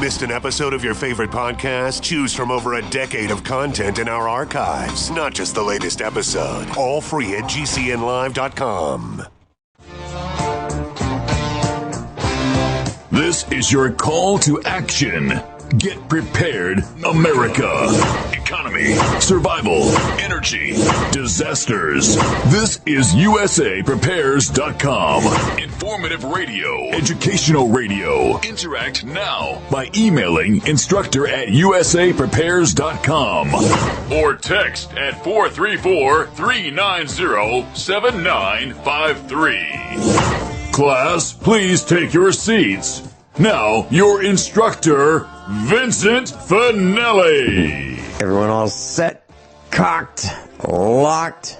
Missed an episode of your favorite podcast? Choose from over a decade of content in our archives, not just the latest episode. All free at gcnlive.com. This is your call to action. Get prepared, America. Economy, survival, energy, disasters. This is USAPrepares.com. Informative radio, educational radio. Interact now by emailing instructor@USAPrepares.com or text at 434-390-7953. Class, please take your seats. Now, your instructor, Vincent Finelli. Everyone all set, cocked, locked.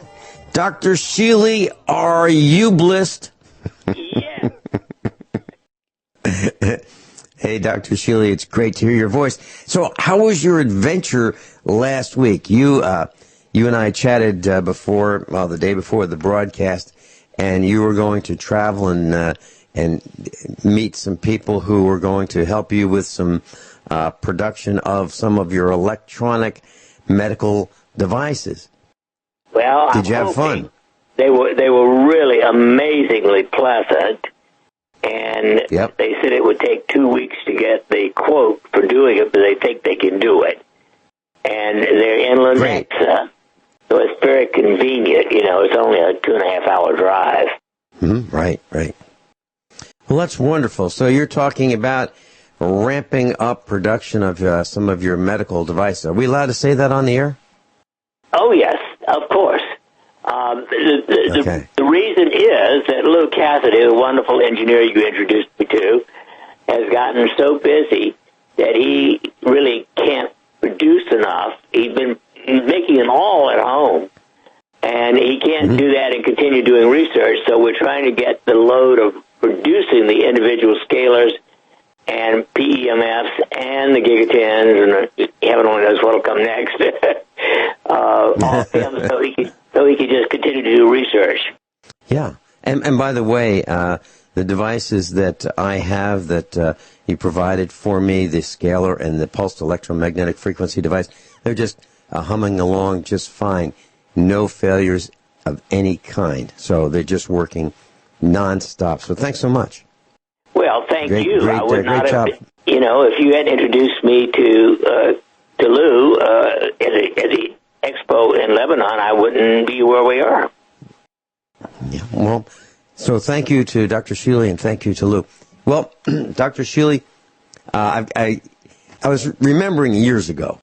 Dr. Shealy, are you blissed? Yeah. Hey, Dr. Shealy, it's great to hear your voice. So, how was your adventure last week? You and I chatted the day before the broadcast, and you were going to travel and meet some people who were going to help you with some production of some of your electronic medical devices. Well, did you have fun? They were really amazingly pleasant, and They said it would take 2 weeks to get the quote for doing it, but they think they can do it. And they're in Lenexa, so it's very convenient. You know, it's only a 2.5 hour drive. Mm-hmm. Right. Well, that's wonderful. So you're talking about ramping up production of some of your medical devices. Are we allowed to say that on the air? Oh, yes, of course. The reason is that Lou Cassidy, the wonderful engineer you introduced me to, has gotten so busy that he really can't produce enough. He's been making them all at home, and he can't do that and continue doing research, so we're trying to get the load of producing the individual scalars and PEMFs and the Gigatins, and heaven only knows what will come next, all of them, so he can just continue to do research. Yeah. And by the way, the devices that I have that you provided for me, the scalar and the pulsed electromagnetic frequency device, they're just humming along just fine. No failures of any kind. So they're just working nonstop. So thanks so much. Well, thank you. I would not great have, job. you know, if you had introduced me to Lou at the expo in Lebanon, I wouldn't be where we are. Yeah, well, so thank you to Dr. Shealy and thank you to Lou. Well, Dr. Shealy, I was remembering years ago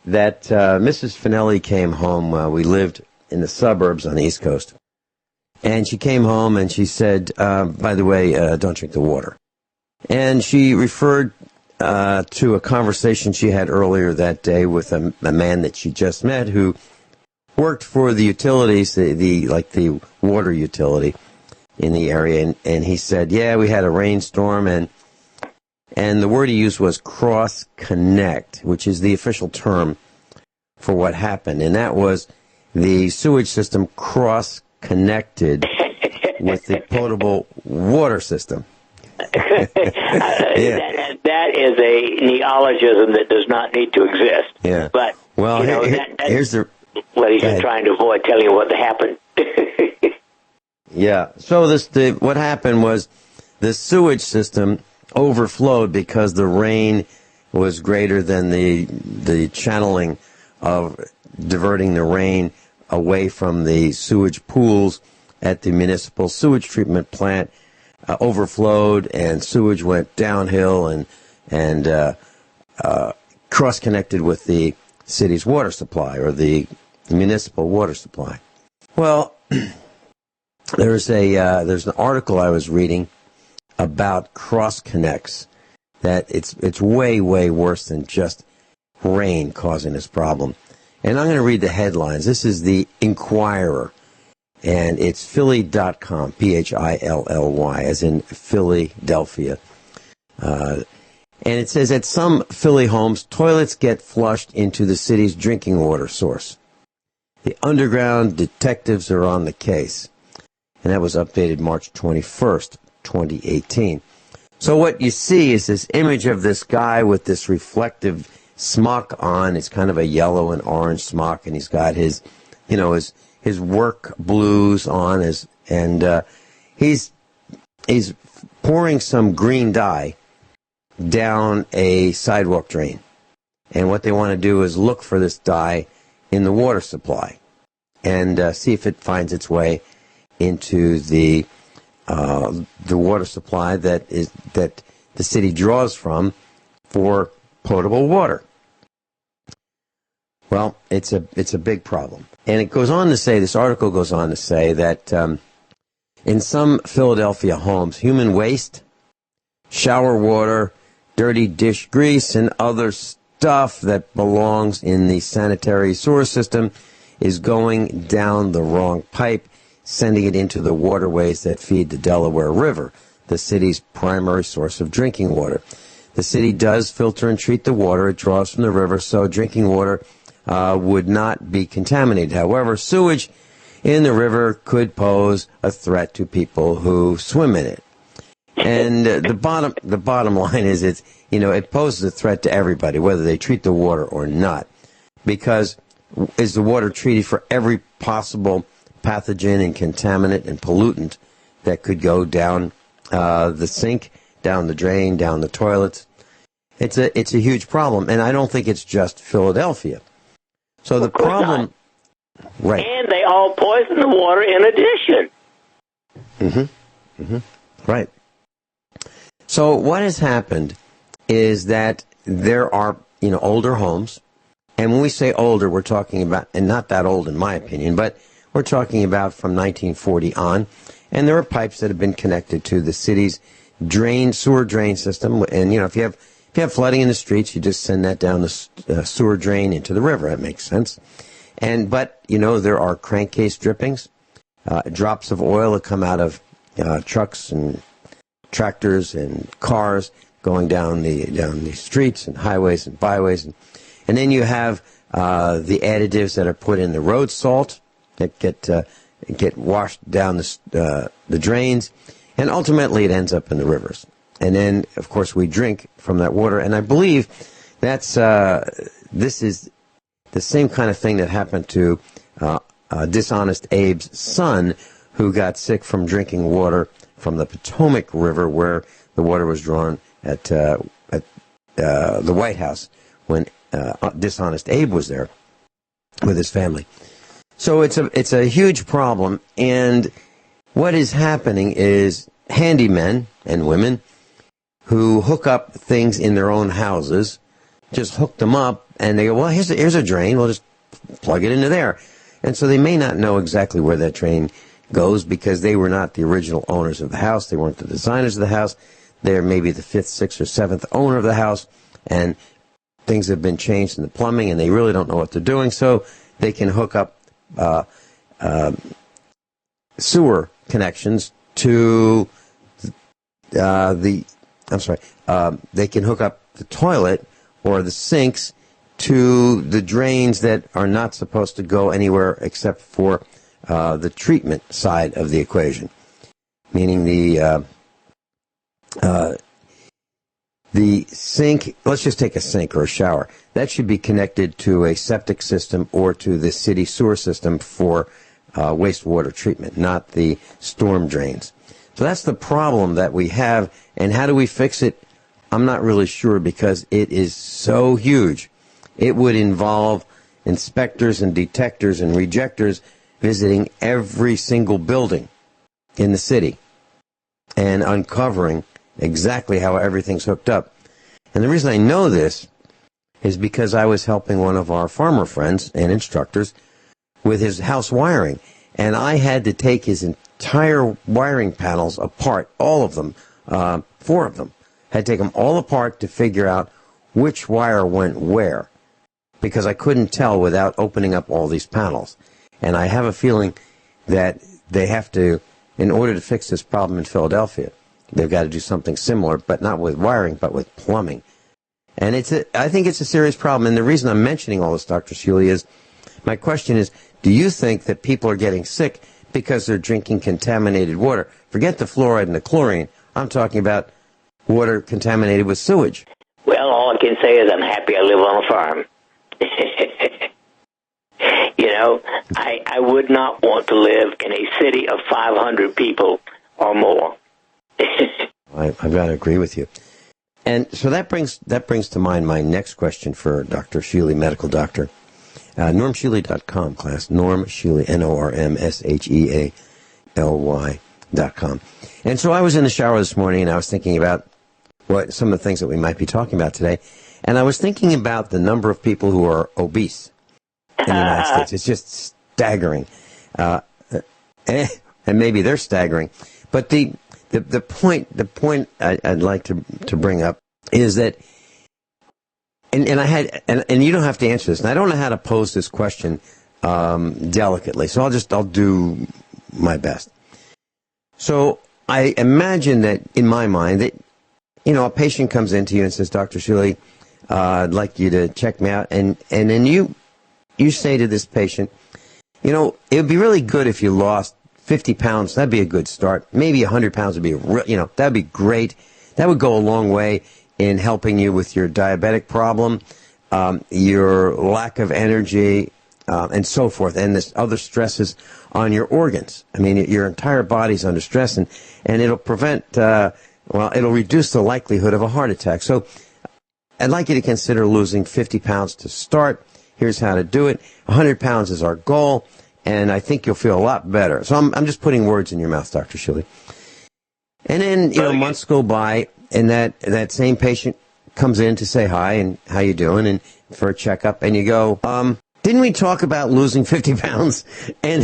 that Mrs. Finelli came home. We lived in the suburbs on the East Coast. And she came home and she said, by the way, don't drink the water. And she referred to a conversation she had earlier that day with a man that she just met who worked for the utilities, the water utility in the area. And he said, yeah, we had a rainstorm, and the word he used was cross-connect, which is the official term for what happened. And that was the sewage system cross-connected with the potable water system. That is a neologism that does not need to exist. Yeah. But, well, here's the... Well, he's just trying to avoid telling you what happened. Yeah. So what happened was the sewage system overflowed because the rain was greater than the channeling of diverting the rain away from the sewage pools at the municipal sewage treatment plant. Overflowed, and sewage went downhill and cross-connected with the city's water supply, or the municipal water supply. Well, there's an article I was reading about cross-connects, that it's way, way worse than just rain causing this problem. And I'm going to read the headlines. This is the Inquirer. And it's Philly.com, Philly, as in Philadelphia. And it says, at some Philly homes, toilets get flushed into the city's drinking water source. The underground detectives are on the case. And that was updated March 21st, 2018. So what you see is this image of this guy with this reflective smock on. It's kind of a yellow and orange smock, and he's got his, his work blues on, and he's pouring some green dye down a sidewalk drain. And what they want to do is look for this dye in the water supply and see if it finds its way into the water supply that the city draws from for potable water. Well, it's a big problem. And it goes on to say, this article goes on to say that in some Philadelphia homes, human waste, shower water, dirty dish grease, and other stuff that belongs in the sanitary sewer system is going down the wrong pipe, sending it into the waterways that feed the Delaware River, the city's primary source of drinking water. The city does filter and treat the water it draws from the river, so drinking water would not be contaminated. However, sewage in the river could pose a threat to people who swim in it. And the bottom line is it poses a threat to everybody, whether they treat the water or not. Because is the water treated for every possible pathogen and contaminant and pollutant that could go down the sink, down the drain, down the toilets? It's a huge problem, and I don't think it's just Philadelphia. So the problem, right? And they all poison the water in addition. Right. So what has happened is that there are, older homes, and when we say older, we're talking about, and not that old in my opinion, but we're talking about from 1940 on, and there are pipes that have been connected to the city's sewer drain system, and if you have flooding in the streets, you just send that down the sewer drain into the river. That makes sense. But there are crankcase drippings, drops of oil that come out of trucks and tractors and cars going down the streets and highways and byways, and then you have the additives that are put in the road salt that get washed down the drains, and ultimately it ends up in the rivers. And then, of course, we drink from that water. And I believe this is the same kind of thing that happened to Dishonest Abe's son, who got sick from drinking water from the Potomac River, where the water was drawn at the White House when Dishonest Abe was there with his family. So it's a huge problem. And what is happening is handymen and women who hook up things in their own houses, just hook them up, and they go, well, here's a drain, we'll just plug it into there. And so they may not know exactly where that drain goes because they were not the original owners of the house, they weren't the designers of the house, they're maybe the 5th, 6th, or 7th owner of the house, and things have been changed in the plumbing, and they really don't know what they're doing, so they can hook up sewer connections to they can hook up the toilet or the sinks to the drains that are not supposed to go anywhere except for the treatment side of the equation, meaning the sink. Let's just take a sink or a shower. That should be connected to a septic system or to the city sewer system for wastewater treatment, not the storm drains. So that's the problem that we have, and how do we fix it? I'm not really sure because it is so huge. It would involve inspectors and detectors and rejectors visiting every single building in the city and uncovering exactly how everything's hooked up. And the reason I know this is because I was helping one of our farmer friends and instructors with his house wiring, and I had to take his entire wiring panels apart, all of them, 4 of them. Had to take them all apart to figure out which wire went where, because I couldn't tell without opening up all these panels. And I have a feeling that they have to, in order to fix this problem in Philadelphia, they've got to do something similar, but not with wiring, but with plumbing. And I think it's a serious problem. And the reason I'm mentioning all this, Dr. Shealy, is my question is, do you think that people are getting sick because they're drinking contaminated water? Forget the fluoride and the chlorine. I'm talking about water contaminated with sewage. Well, all I can say is I'm happy I live on a farm. I would not want to live in a city of 500 people or more. I've got to agree with you. And so that brings to mind my next question for Dr. Shealy, medical doctor. NormShealy.com, class. Norm Shealy, NormShealy.com. And so I was in the shower this morning, and I was thinking about some of the things that we might be talking about today. And I was thinking about the number of people who are obese in the United States. It's just staggering. And maybe they're staggering. But the point I'd like to bring up is that, and you don't have to answer this, and I don't know how to pose this question delicately, so I'll do my best. So I imagine that in my mind that, a patient comes into you and says, Dr. Shealy, I'd like you to check me out, and then you say to this patient, it would be really good if you lost 50 pounds. That'd be a good start. Maybe 100 pounds would be, that'd be great. That would go a long way in helping you with your diabetic problem, your lack of energy, and so forth, and this other stresses on your organs. I mean, your entire body's under stress, and it'll prevent, it'll reduce the likelihood of a heart attack. So I'd like you to consider losing 50 pounds to start. Here's how to do it. 100 pounds is our goal, and I think you'll feel a lot better. So I'm just putting words in your mouth, Dr. Shealy. And then, months go by, and that same patient comes in to say hi and how you doing and for a checkup, and you go, didn't we talk about losing 50 pounds? And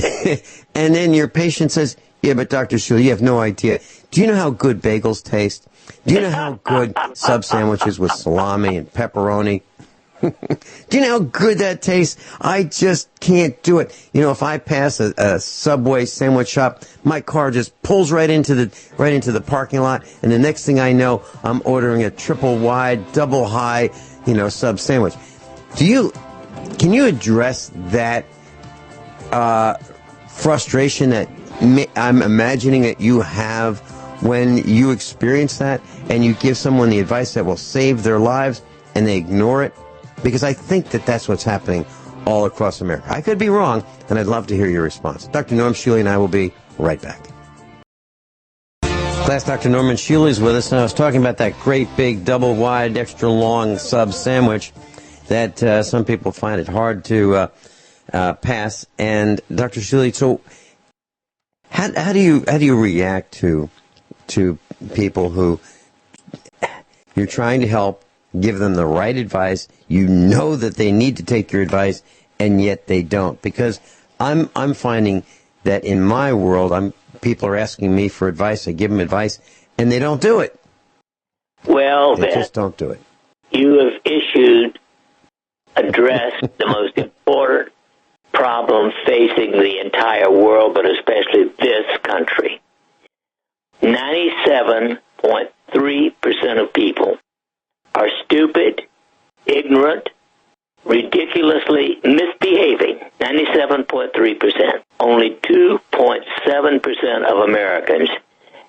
then your patient says, yeah, but Dr. Shealy, you have no idea. Do you know how good bagels taste? Do you know how good sub sandwiches with salami and pepperoni? Do you know how good that tastes? I just can't do it. If I pass a Subway sandwich shop, my car just pulls right into the parking lot, and the next thing I know, I'm ordering a triple wide, double high, sub sandwich. Can you address that frustration that I'm imagining that you have when you experience that, and you give someone the advice that will save their lives, and they ignore it? Because I think that that's what's happening all across America. I could be wrong, and I'd love to hear your response. Dr. Norm Shealy and I will be right back. Class, Dr. Norman Shealy is with us, and I was talking about that great big double wide, extra long sub sandwich that some people find it hard to pass. And Dr. Shealy, so how do you react to people who you're trying to help, give them the right advice, you know that they need to take your advice, and yet they don't? Because I'm finding that in my world, people are asking me for advice, I give them advice, and they don't do it. Well, they just don't do it. You have addressed the most important problem facing the entire world, but especially this country. 97.3% of people are stupid, ignorant, ridiculously misbehaving. 97.3%. Only 2.7% of Americans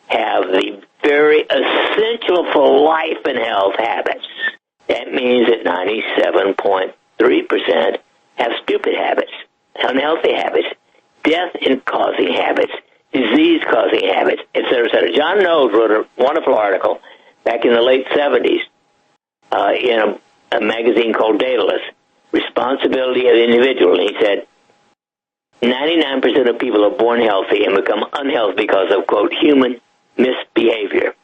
have the very essential for life and health habits. That means that 97.3% have stupid habits, unhealthy habits, death-causing habits, disease-causing habits, etc., etc. John Knowles wrote a wonderful article back in the late 70s in a magazine called Daedalus, Responsibility of the Individual. And he said, 99% of people are born healthy and become unhealthy because of, quote, human misbehavior.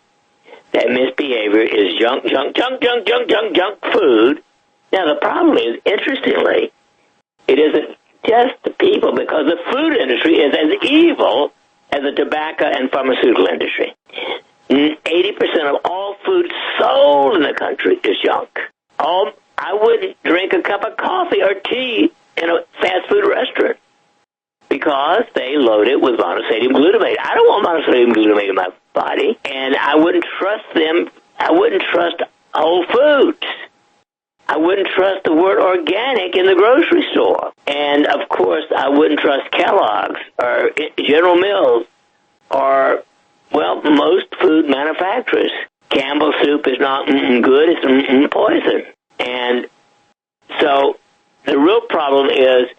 That misbehavior is junk food. Now, the problem is, interestingly, it isn't just the people, because the food industry is as evil as the tobacco and pharmaceutical industry. 80% of all food sold in the country is junk. I wouldn't drink a cup of coffee or tea in a fast food restaurant because they load it with monosodium glutamate. I don't want monosodium glutamate in my body, and I wouldn't trust them. I wouldn't trust Whole Foods. I wouldn't trust the word organic in the grocery store. And, of course, I wouldn't trust Kellogg's or General Mills or, well, most food manufacturers. Campbell's soup is not good, it's poison. And so the real problem is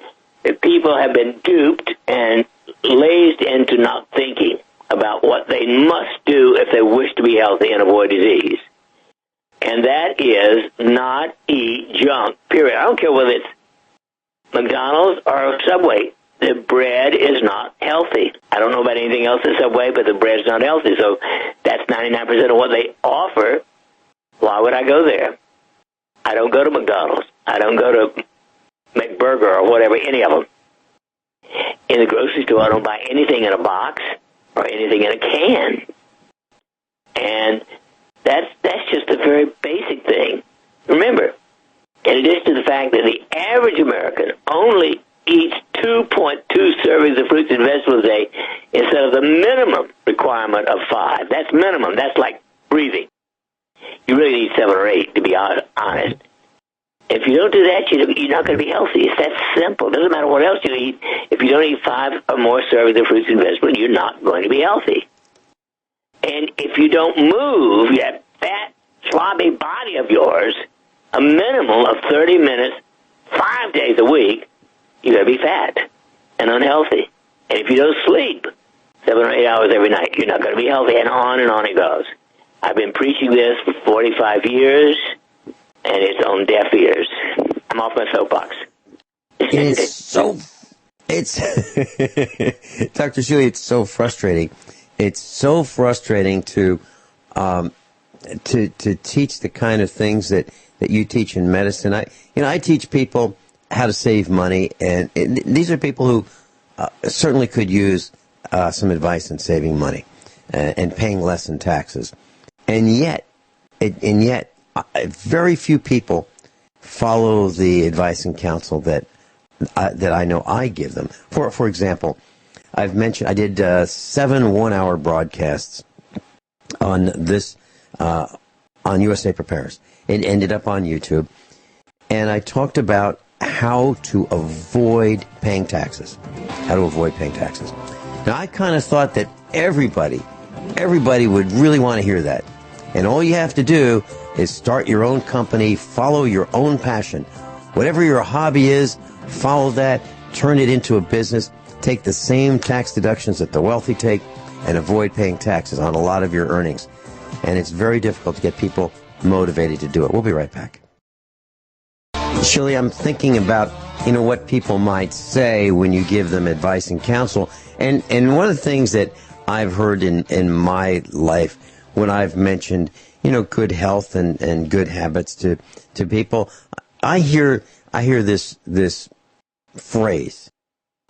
that people have been duped and lazed into not thinking about what they must do if they wish to be healthy and avoid disease. And that is not eat junk, period. I don't care whether it's McDonald's or Subway. The bread is not healthy. I don't know about anything else at Subway, but the bread's not healthy. So that's 99% of what they offer. Why would I go there? I don't go to McDonald's. I don't go to McBurger or whatever, any of them. In the grocery store, I don't buy anything in a box or anything in a can. And that's just a very basic thing. Remember, in addition to the fact that the average American only eats 2.2 servings of fruits and vegetables a day instead of the minimum requirement of 5. That's minimum. That's like breathing. You really need 7 or 8, to be honest. If you don't do that, you're not going to be healthy. It's that simple. It doesn't matter what else you eat. If you don't eat 5 or more servings of fruits and vegetables, you're not going to be healthy. And if you don't move that fat, slobby body of yours a minimum of 30 minutes, 5 days a week, you're going to be fat and unhealthy. And if you don't sleep 7 or 8 hours every night, you're not going to be healthy, and on it goes. I've been preaching this for 45 years, and it's on deaf ears. I'm off my soapbox. It's Dr. Shealy, it's so frustrating. It's so frustrating to teach the kind of things that you teach in medicine. I teach people how to save money, and these are people who certainly could use some advice in saving money and paying less in taxes. And yet, very few people follow the advice and counsel that I know I give them. For example, I've mentioned I did 7 one-hour broadcasts on this on USA Prepares. It ended up on YouTube, and I talked about how to avoid paying taxes. Now, I kind of thought that everybody would really want to hear that. And all you have to do is start your own company, follow your own passion. Whatever your hobby is, follow that, turn it into a business, take the same tax deductions that the wealthy take, and avoid paying taxes on a lot of your earnings. And it's very difficult to get people motivated to do it. We'll be right back. Shealy, I'm thinking about, what people might say when you give them advice and counsel. And one of the things that I've heard in my life when I've mentioned, good health and good habits to people, I hear this phrase,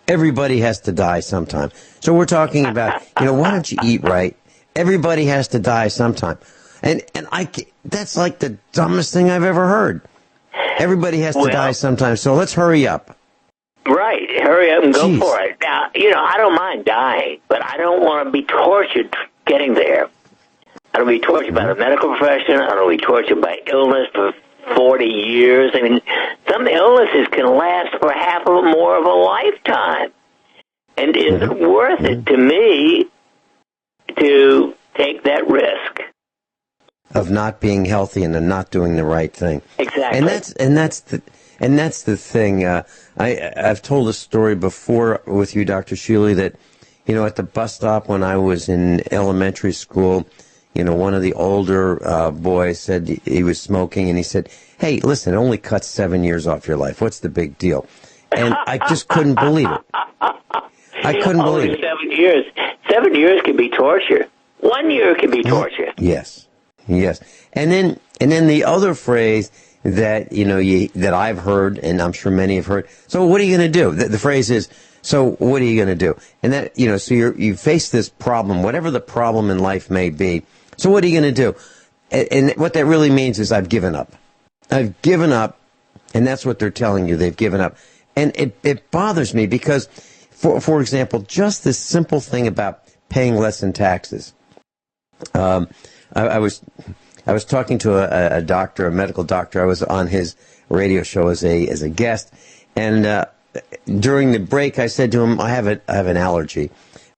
everybody has to die sometime. So we're talking about, why don't you eat right? Everybody has to die sometime. And that's like the dumbest thing I've ever heard. Everybody has to die sometime, so let's hurry up. Right, hurry up and go for it. Now, I don't mind dying, but I don't want to be tortured getting there. I don't want to be tortured by the medical profession. I don't want to be tortured by illness for 40 years. I mean, some illnesses can last for half or more of a lifetime. And is it worth it to me to take that risk of not being healthy and of not doing the right thing? Exactly. And that's the thing. I've told a story before with you, Dr. Shealy, that at the bus stop when I was in elementary school, one of the older boys said he was smoking, and he said, "Hey, listen, it only cuts 7 years off your life. What's the big deal?" And I just couldn't believe it. I couldn't believe it. 7 years. 7 years can be torture. 1 year can be torture. Yes. And then the other phrase that that I've heard, and I'm sure many have heard. So what are you going to do? The phrase is, so what are you going to do? And that so you face this problem, whatever the problem in life may be. So what are you going to do? And what that really means is I've given up. I've given up, and that's what they're telling you. They've given up, and it bothers me because, for example, just this simple thing about paying less in taxes. I was talking to a doctor, a medical doctor. I was on his radio show as a guest, and during the break, I said to him, "I have an allergy.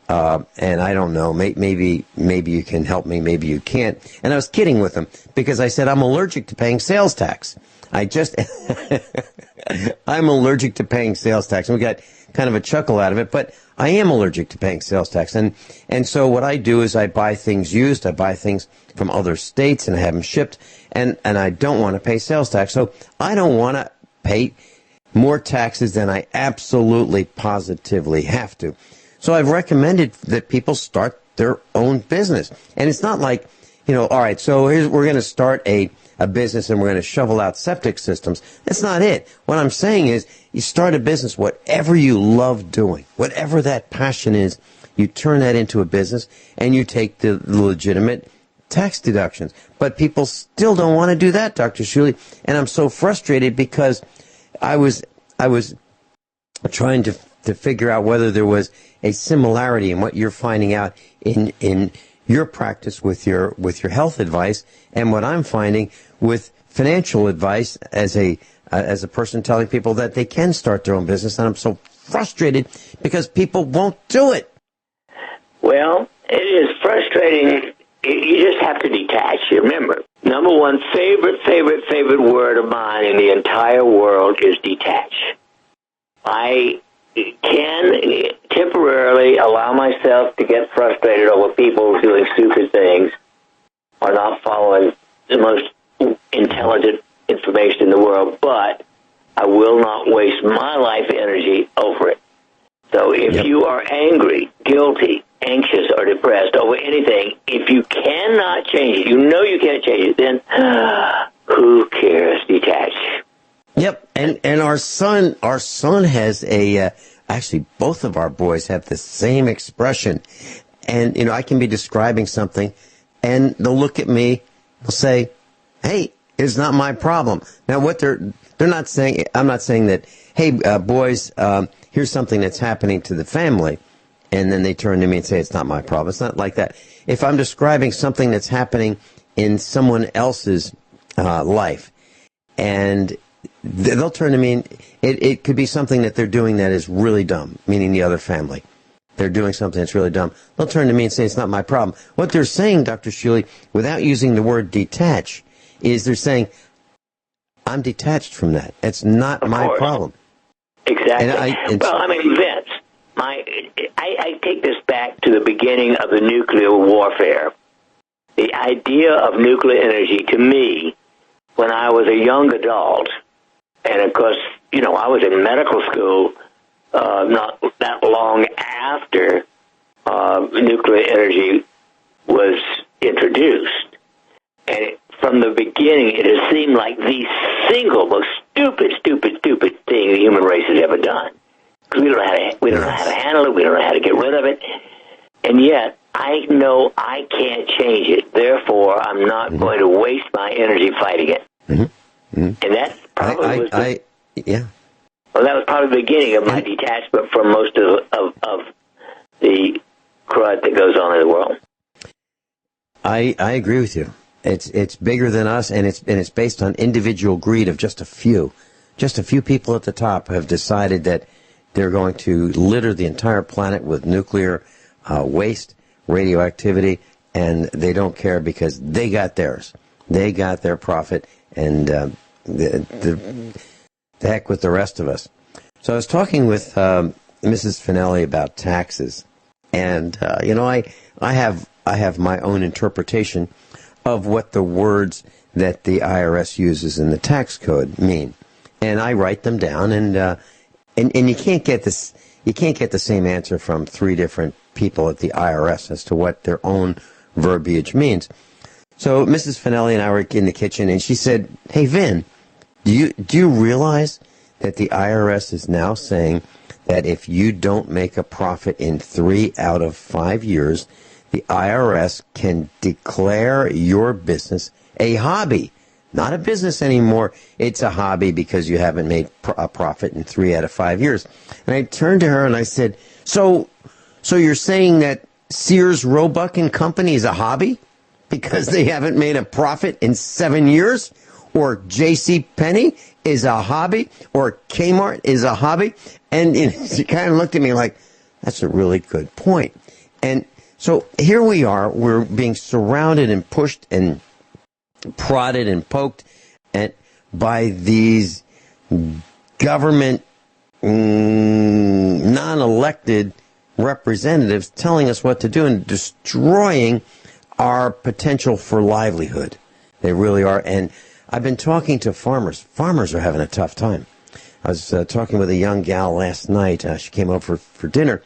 And I don't know, maybe you can help me, maybe you can't. And I was kidding with him because I said I'm allergic to paying sales tax. I'm allergic to paying sales tax. And we got kind of a chuckle out of it, but I am allergic to paying sales tax. And so what I do is I buy things used, I buy things from other states and I have them shipped, and I don't want to pay sales tax. So I don't want to pay more taxes than I absolutely positively have to. So I've recommended that people start their own business. And it's not like, all right, so we're going to start a business and we're going to shovel out septic systems. That's not it. What I'm saying is you start a business, whatever you love doing, whatever that passion is, you turn that into a business and you take the legitimate tax deductions. But people still don't want to do that, Dr. Shealy. And I'm so frustrated because I was trying to figure out whether there was a similarity in what you're finding out in your practice with your health advice and what I'm finding with financial advice as a person telling people that they can start their own business. And I'm so frustrated because people won't do it. Well, it is frustrating. You just have to detach. Remember, number one favorite word of mine in the entire world is detach. I can temporarily allow myself to get frustrated over people doing stupid things or not following the most intelligent information in the world, but I will not waste my life energy over it. So if you are angry, guilty, anxious, or depressed over anything, if you cannot change it, you can't change it, then who cares? Detach. Yep, and our son has actually both of our boys have the same expression. And, I can be describing something and they'll look at me, they'll say, hey, it's not my problem. Now what they're not saying, I'm not saying that, hey, boys, here's something that's happening to the family. And then they turn to me and say, it's not my problem. It's not like that. If I'm describing something that's happening in someone else's life and they'll turn to me and it could be something that they're doing that is really dumb, meaning the other family. They're doing something that's really dumb. They'll turn to me and say, it's not my problem. What they're saying, Dr. Shealy, without using the word detach, is they're saying, I'm detached from that. It's not my problem. Exactly. Vince, I take this back to the beginning of the nuclear warfare. The idea of nuclear energy, to me, when I was a young adult, and of course, I was in medical school not that long after nuclear energy was introduced. And from the beginning, it has seemed like the single most stupid thing the human race has ever done. Because we don't know how to handle it, we don't know how to get rid of it. And yet, I know I can't change it. Therefore, I'm not going to waste my energy fighting it. And that probably Well, that was probably the beginning of my detachment from most of the crud that goes on in the world. I agree with you. It's bigger than us, and it's based on individual greed of just a few. Just a few people at the top have decided that they're going to litter the entire planet with nuclear waste, radioactivity, and they don't care because they got theirs. They got their profit, and the heck with the rest of us. So I was talking with Mrs. Finelli about taxes, and I have my own interpretation of what the words that the IRS uses in the tax code mean, and I write them down, and you can't get this. You can't get the same answer from three different people at the IRS as to what their own verbiage means. So Mrs. Finelli and I were in the kitchen, and she said, "Hey, Vin, do you realize that the IRS is now saying that if you don't make a profit in 3 out of 5 years, the IRS can declare your business a hobby? Not a business anymore. It's a hobby because you haven't made a profit in 3 out of 5 years." And I turned to her and I said, So you're saying that Sears, Roebuck and Company is a hobby because they haven't made a profit in 7 years? Or J.C. Penney is a hobby? Or Kmart is a hobby? And she kind of looked at me like, that's a really good point. And so here we are, we're being surrounded and pushed and prodded and poked by these government non-elected representatives telling us what to do and destroying our potential for livelihood. They really are. And I've been talking to farmers. Farmers are having a tough time. I was talking with a young gal last night. She came over for dinner,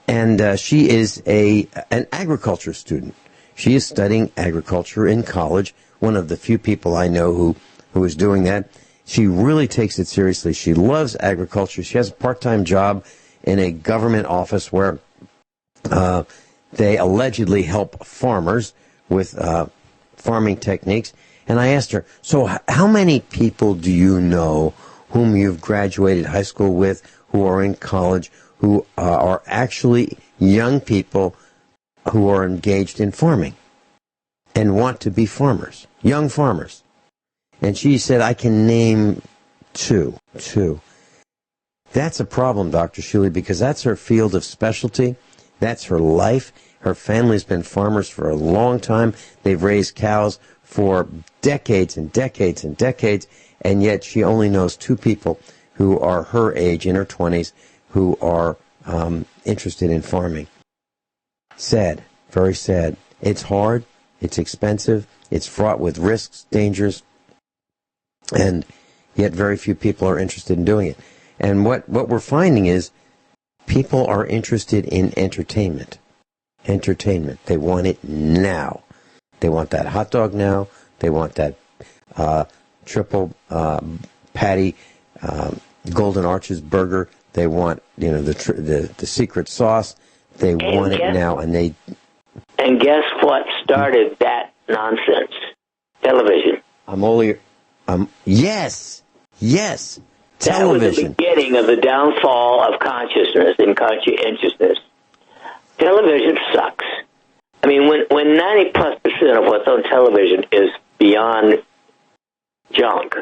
and she is an agriculture student. She is studying agriculture in college, one of the few people I know who is doing that. She really takes it seriously. She loves agriculture. She has a part-time job in a government office where they allegedly help farmers with farming techniques. And I asked her, so how many people do you know whom you've graduated high school with, who are in college, who are actually young people who are engaged in farming and want to be farmers, young farmers? And she said, I can name two. That's a problem, Dr. Shealy, because that's her field of specialty. That's her life. Her family's been farmers for a long time. They've raised cows for decades and decades and decades, and yet she only knows two people who are her age, in her 20s, who are interested in farming. Sad, very sad. It's hard, it's expensive, it's fraught with risks, dangers, and yet very few people are interested in doing it. And what we're finding is people are interested in entertainment. Entertainment. They want it now. They want that hot dog now. They want that triple patty Golden Arches burger. They want, the secret sauce. They want it now, and they... And guess what started that nonsense? Television. Yes. That was the beginning of the downfall of consciousness and conscientiousness. Television sucks. I mean, when 90+% of what's on television is beyond junk,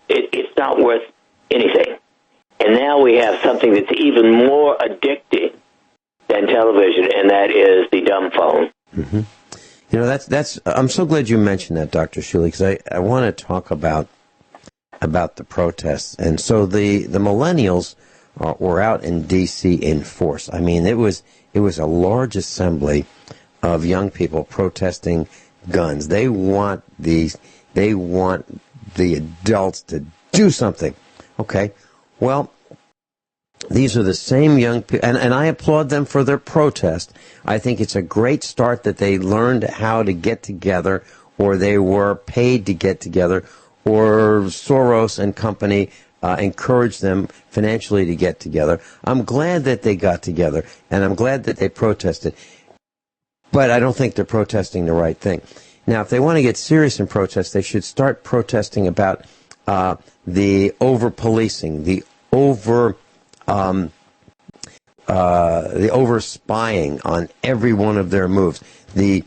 it's not worth anything. And now we have something that's even more addicting than television, and that is the dumb phone. Mm-hmm. That's. I'm so glad you mentioned that, Dr. Shealy, because I want to talk about the protests. And so the millennials were out in D.C. in force. I mean, it was a large assembly of young people protesting guns. They want the adults to do something. Okay, well, these are the same young people, and I applaud them for their protest. I think it's a great start that they learned how to get together, or they were paid to get together, or Soros and company encouraged them financially to get together. I'm glad that they got together, and I'm glad that they protested. But I don't think they're protesting the right thing. Now, if they want to get serious in protest, they should start protesting about the over-policing, the over-spying on every one of their moves, the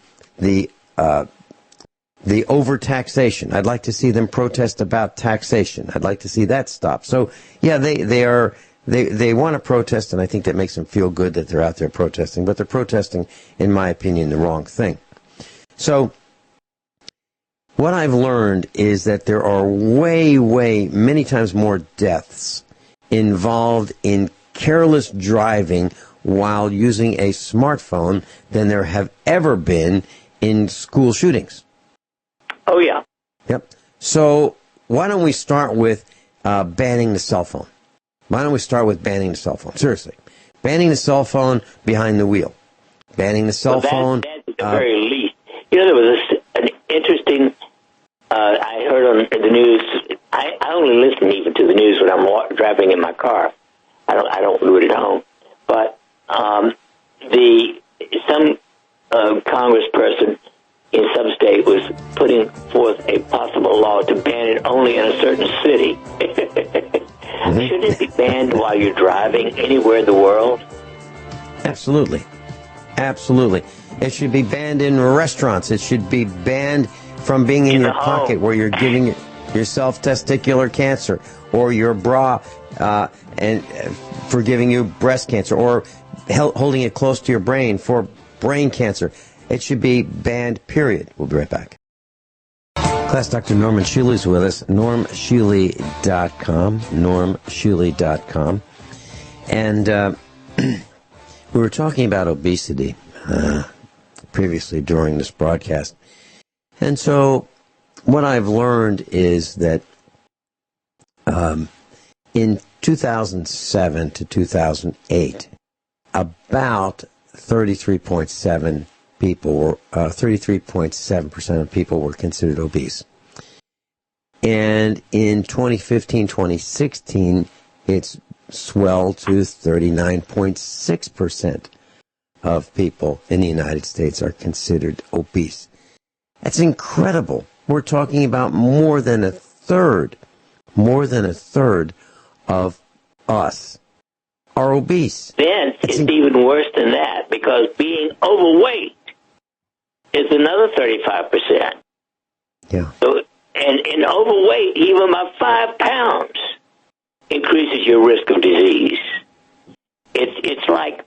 over-taxation. I'd like to see them protest about taxation. I'd like to see that stop. So, yeah, they want to protest, and I think that makes them feel good that they're out there protesting, but they're protesting, in my opinion, the wrong thing. So, what I've learned is that there are many times more deaths involved in careless driving while using a smartphone than there have ever been in school shootings. Oh, yeah. Yep. So why don't we start with banning the cell phone? Why don't we start with banning the cell phone? Seriously. Banning the cell phone behind the wheel. Banning the cell phone. That's at the very least. There was an interesting... I heard on the news. I only listen even to the news when I'm driving in my car. I don't do it at home. But some congressperson in some state was putting forth a possible law to ban it only in a certain city. Mm-hmm. Shouldn't it be banned while you're driving anywhere in the world? Absolutely. It should be banned in restaurants. It should be banned from being in your pocket where you're giving yourself testicular cancer, or your bra and for giving you breast cancer, or holding it close to your brain for brain cancer. It should be banned, period. We'll be right back. Class Dr. Norman Shealy is with us, normshealy.com, normshealy.com. And we were talking about obesity previously during this broadcast. And so what I've learned is that in 2007 to 2008, about 33.7% of people were considered obese. And in 2015, 2016, it's swelled to 39.6% of people in the United States are considered obese. That's incredible. We're talking about more than a third of us are obese. Vince, it's even worse than that, because being overweight is another 35%. Yeah. So, and overweight, even by 5 pounds, increases your risk of disease. It's like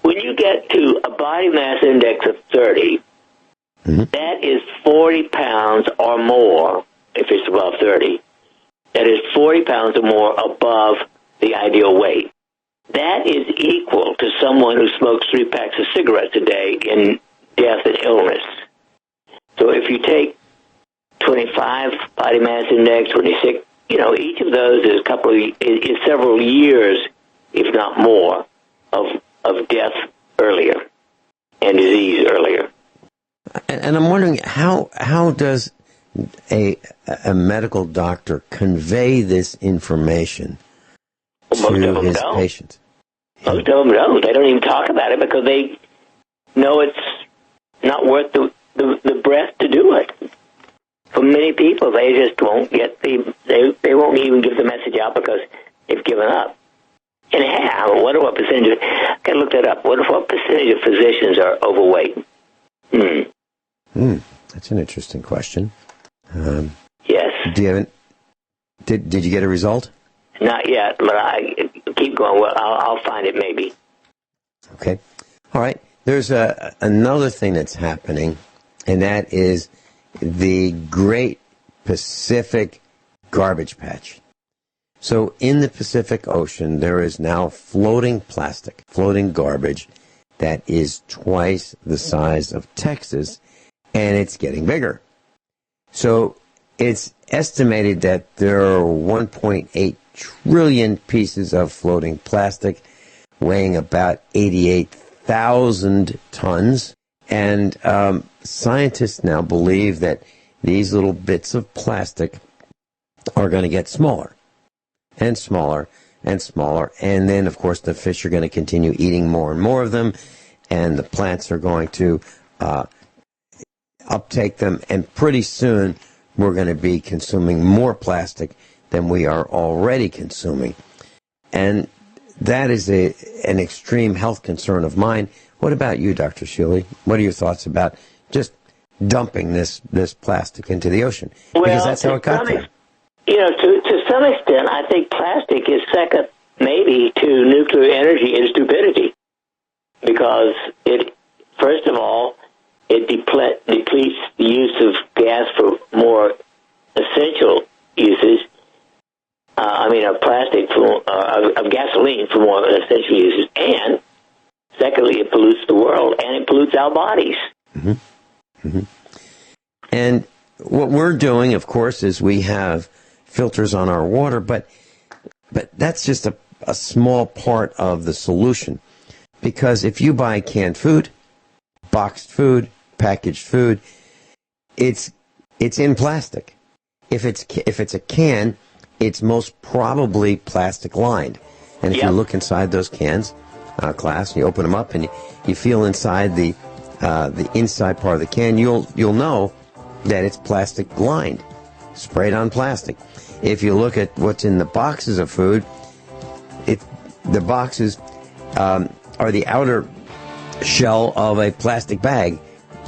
when you get to a body mass index of 30, that is 40 pounds or more, if it's above 30. That is 40 pounds or more above the ideal weight. That is equal to someone who smokes 3 packs of cigarettes a day in death and illness. So if you take 25 body mass index, 26, each of those is several years, if not more, of death earlier and disease earlier. And I'm wondering, how does a medical doctor convey this information to his patients? Most of them don't. They don't even talk about it because they know it's not worth the breath to do it. For many people, they just won't get they won't even give the message out because they've given up. And I wonder what percentage. I can look that up. What percentage of physicians are overweight? That's an interesting question. Yes. Did you get a result? Not yet, but I keep going. Well, I'll find it maybe. Okay. All right. There's another thing that's happening, and that is the Great Pacific Garbage Patch. So in the Pacific Ocean, there is now floating garbage that is twice the size of Texas, and it's getting bigger. So it's estimated that there are 1.8 trillion pieces of floating plastic weighing about 88,000 tons. And scientists now believe that these little bits of plastic are going to get smaller and smaller and smaller. And then, of course, the fish are going to continue eating more and more of them, and the plants are going to uptake them. And pretty soon, we're going to be consuming more plastic than we are already consuming. And that is an extreme health concern of mine. What about you, Dr. Shealy? What are your thoughts about just dumping this plastic into the ocean? Because that's how it got there. To some extent, I think plastic is second maybe to nuclear energy in stupidity. Because first of all, it depletes the use of gas for more essential uses. Of plastic of gasoline for more essential uses, and secondly, it pollutes the world and it pollutes our bodies. And what we're doing, of course, is we have filters on our water, but that's just a small part of the solution. Because if you buy canned food, boxed food, packaged food, it's in plastic. If it's a can, it's most probably plastic lined. And if you look inside those cans, class, you open them up and you feel inside the inside part of the can, you'll know that it's plastic lined, sprayed on plastic. If you look at what's in the boxes of food, the boxes are the outer shell of a plastic bag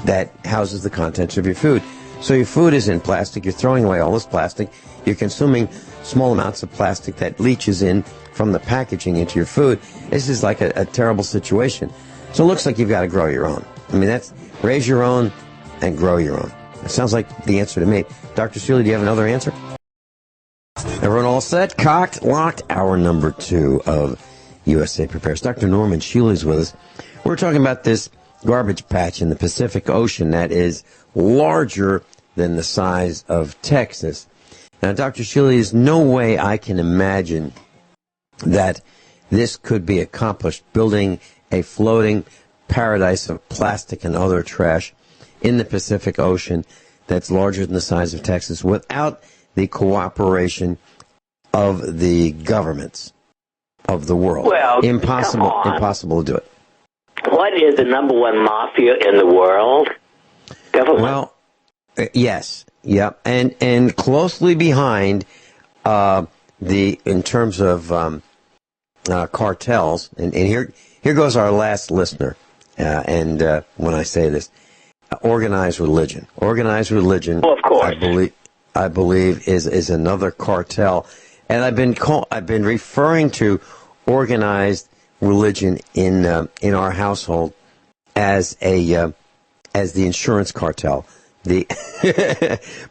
that houses the contents of your food. So your food is in plastic. You're throwing away all this plastic. You're consuming small amounts of plastic that leaches in from the packaging into your food. This is like a terrible situation. So it looks like you've got to grow your own. I mean, that's raise your own and grow your own. It sounds like the answer to me. Dr. Shealy, do you have another answer? Everyone all set? Cocked, locked. Hour number 2 of USA Prepares. Dr. Norman Shealy's with us. We're talking about this garbage patch in the Pacific Ocean that is larger than the size of Texas. Now, Dr. Shealy, there's no way I can imagine that this could be accomplished, building a floating paradise of plastic and other trash in the Pacific Ocean that's larger than the size of Texas without the cooperation of the governments of the world. Well, impossible to do it. What is the number one mafia in the world? Government. Well, yes, yep, and closely behind in terms of cartels. And here goes our last listener. When I say this, organized religion. Organized religion. Well, of course. I believe is another cartel, and I've been referring to organized religion in our household as the insurance cartel.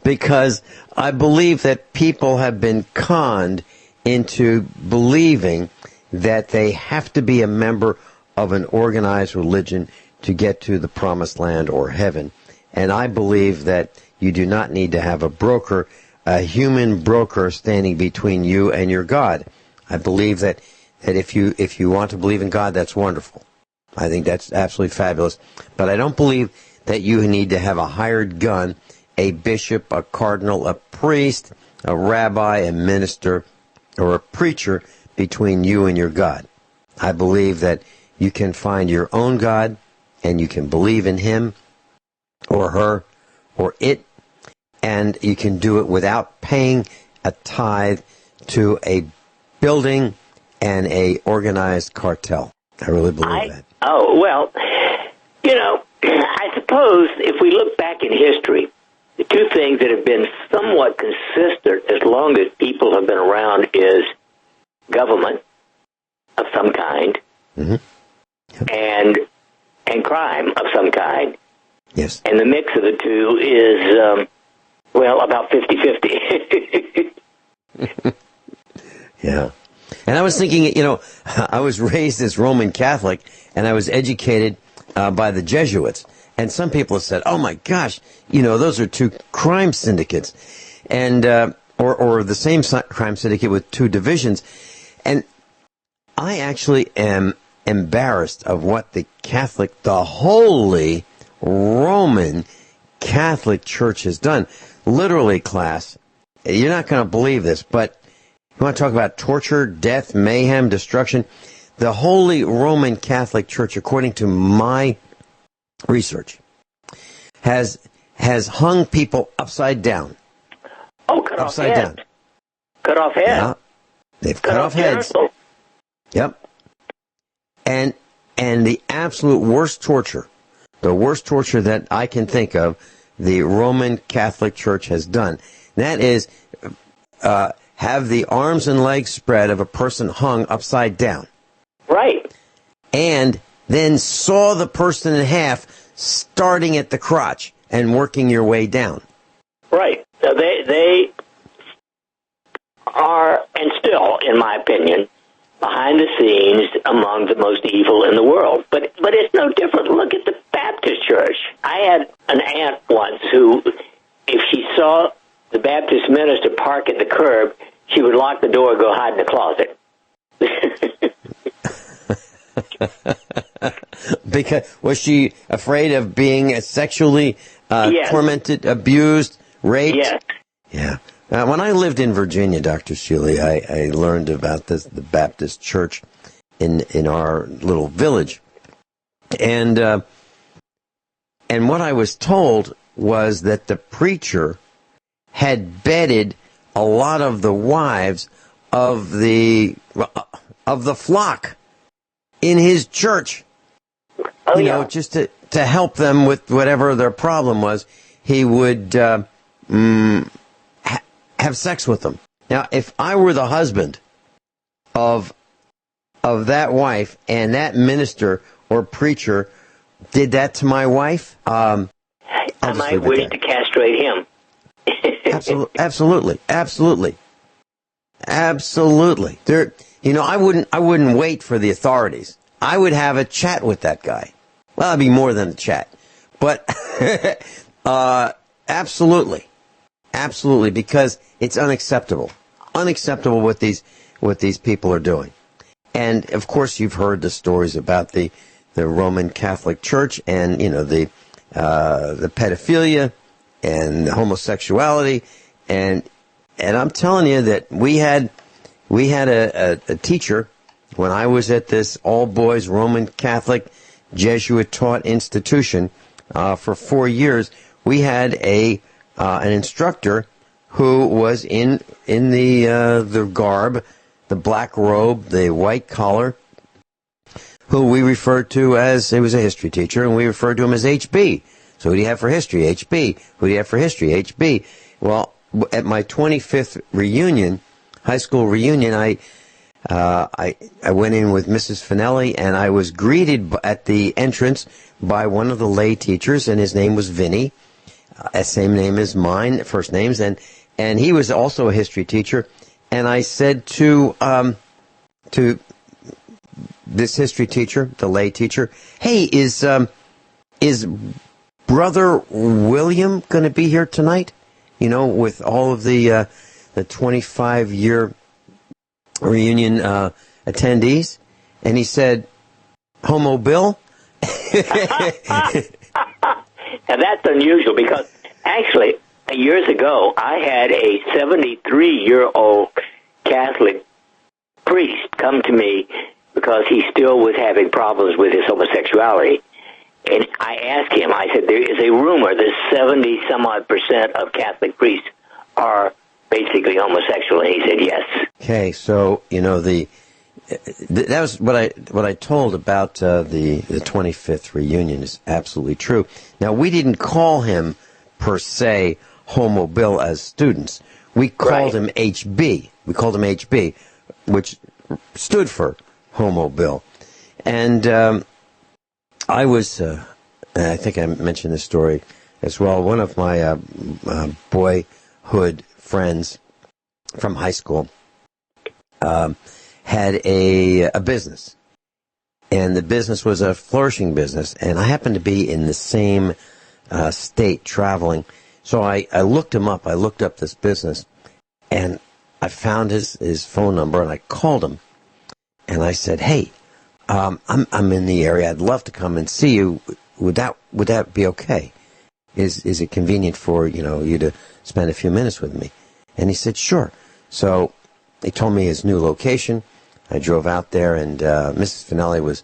Because I believe that people have been conned into believing that they have to be a member of an organized religion to get to the promised land or heaven. And I believe that you do not need to have a broker, a human broker standing between you and your God. I believe that if you want to believe in God, that's wonderful. I think that's absolutely fabulous. But I don't believe that you need to have a hired gun, a bishop, a cardinal, a priest, a rabbi, a minister, or a preacher between you and your God. I believe that you can find your own God and you can believe in him or her or it, and you can do it without paying a tithe to a building and a organized cartel. I really believe that. Oh, well, I suppose if we look back in history, the two things that have been somewhat consistent as long as people have been around is government of some kind, mm-hmm. and crime of some kind. Yes. And the mix of the two is, about 50-50. Yeah. And I was thinking, I was raised as Roman Catholic, and I was educated by the Jesuits. And some people have said, oh, my gosh, those are two crime syndicates, and or the same crime syndicate with two divisions. And I actually am embarrassed of what the Holy Roman Catholic Church has done. Literally, class, you're not going to believe this, but you want to talk about torture, death, mayhem, destruction? The Holy Roman Catholic Church, according to my research, has hung people upside down. Oh, cut off upside heads. Down. Cut off heads. Yeah, they've cut off heads. Genitals. Yep. And the absolute worst torture, the worst torture that I can think of, the Roman Catholic Church has done. That is, have the arms and legs spread of a person hung upside down. Right. And then saw the person in half, starting at the crotch and working your way down. Right. So they are, and still, in my opinion, behind the scenes among the most evil in the world. But it's no different. Look at the Baptist Church. I had an aunt once who, if she saw the Baptist minister park at the curb, she would lock the door and go hide in the closet. Because was she afraid of being sexually yes. tormented, abused, raped? Yes. Yeah. When I lived in Virginia, Dr. Shealy, I learned about the Baptist church in our little village. And what I was told was that the preacher had bedded a lot of the wives of the flock in his church. Oh, just to help them with whatever their problem was. he would have sex with them. Now, if I were the husband of that wife and that minister or preacher did that to my wife, I might wish to castrate him. Absolutely. There, I wouldn't wait for the authorities. I would have a chat with that guy. Well, it'd be more than a chat, but absolutely, because it's unacceptable what these people are doing. And of course, you've heard the stories about the Roman Catholic Church and the pedophilia and the homosexuality, and I'm telling you that we had a teacher when I was at this all boys Roman Catholic Jesuit taught institution for 4 years. We had an instructor who was in the garb, the black robe, the white collar, who we referred to as, he was a history teacher, and we referred to him as HB. So who do you have for history? HB. Who do you have for history? HB. Well, at my 25th reunion, high school reunion, I went in with Mrs. Finelli, and I was greeted at the entrance by one of the lay teachers, and his name was Vinny, same name as mine, first names, and he was also a history teacher. And I said to this history teacher, the lay teacher, "Hey, is Brother William going to be here tonight? With all of the 25-year reunion attendees?" And he said, "Homo Bill?" Now that's unusual, because actually years ago I had a 73-year-old Catholic priest come to me because he still was having problems with his homosexuality. And I asked him, I said, there is a rumor that 70-some-odd% of Catholic priests are basically homosexual, and he said yes. Okay, so, that was what I told about the 25th reunion is absolutely true. Now, we didn't call him, per se, Homo Bill as students. We called him HB. We called him HB, which stood for Homo Bill. And I was, I think I mentioned this story as well, one of my boyhood friends from high school had a business. And the business was a flourishing business. And I happened to be in the same state traveling. So I looked him up. I looked up this business. And I found his phone number, and I called him. And I said, "Hey, I'm in the area. I'd love to come and see you. Would that be okay? Is it convenient for you to spend a few minutes with me?" And he said, "Sure." So he told me his new location. I drove out there, and Mrs. Finelli was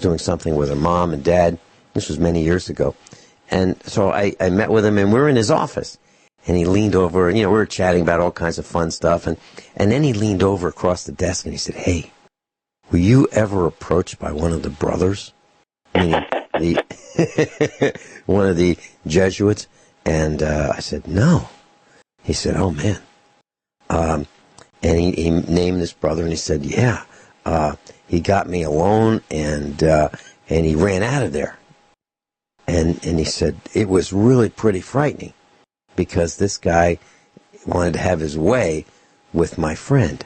doing something with her mom and dad. This was many years ago. And so I met with him, and we were in his office. And he leaned over, and we were chatting about all kinds of fun stuff. And then he leaned over across the desk, and he said, "Hey, were you ever approached by one of the brothers?" Meaning one of the Jesuits? And I said, "No." He said, "Oh, man." And he named this brother, and he said, "Yeah, he got me a loan, and he ran out of there." And he said, "It was really pretty frightening, because this guy wanted to have his way with my friend,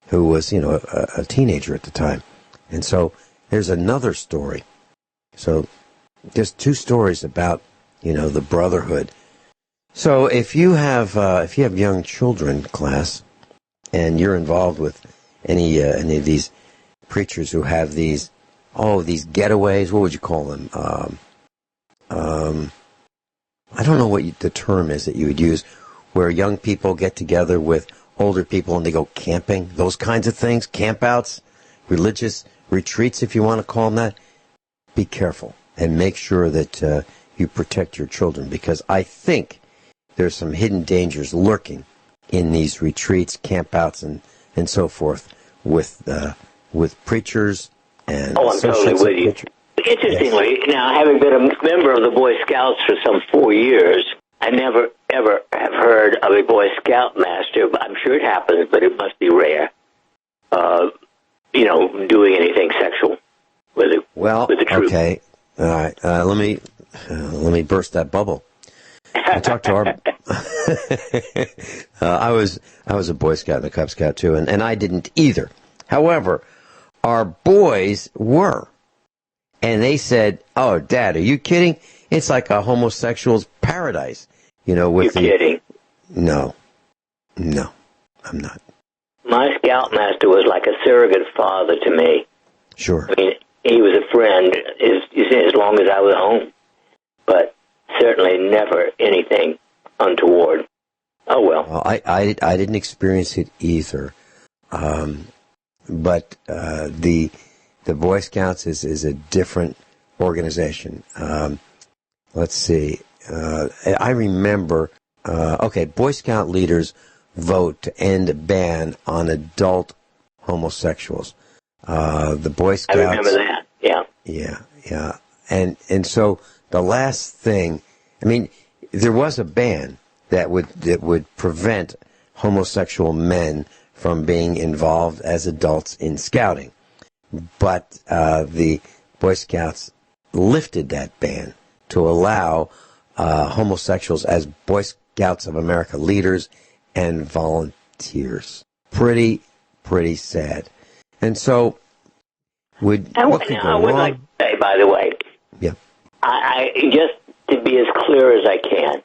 who was, a teenager at the time." And so there's another story. So there's two stories about, the brotherhood. So if you have young children, class, and you're involved with any of these preachers who have these getaways, what would you call them? I don't know what the term is that you would use, where young people get together with older people and they go camping, those kinds of things, campouts, religious retreats, if you want to call them that. Be careful and make sure that you protect your children, because I think there's some hidden dangers lurking in these retreats, campouts, and so forth with preachers and I'm totally with you. Interestingly, now, having been a member of the Boy Scouts for some 4 years, I never, ever have heard of a Boy Scout master, but I'm sure it happens, but it must be rare, doing anything sexual with the troop. Okay. All right. Let me burst that bubble. I talked to our... I was a Boy Scout and a Cub Scout, too, and I didn't either. However, our boys were. And they said, "Oh, Dad, are you kidding? It's like a homosexual's paradise." You're kidding. No, I'm not. My scoutmaster was like a surrogate father to me. Sure. I mean, he was a friend as long as I was home, but certainly never anything untoward. Oh, well. I didn't experience it either. But the Boy Scouts is a different organization. Let's see. I remember, Boy Scout leaders vote to end a ban on adult homosexuals. The Boy Scouts... I remember that, yeah. Yeah. And so the last thing... I mean, there was a ban that would prevent homosexual men from being involved as adults in scouting. But the Boy Scouts lifted that ban to allow homosexuals as Boy Scouts of America leaders and volunteers. Pretty sad. And so, I would like to say, by the way, I just to be as clear as I can,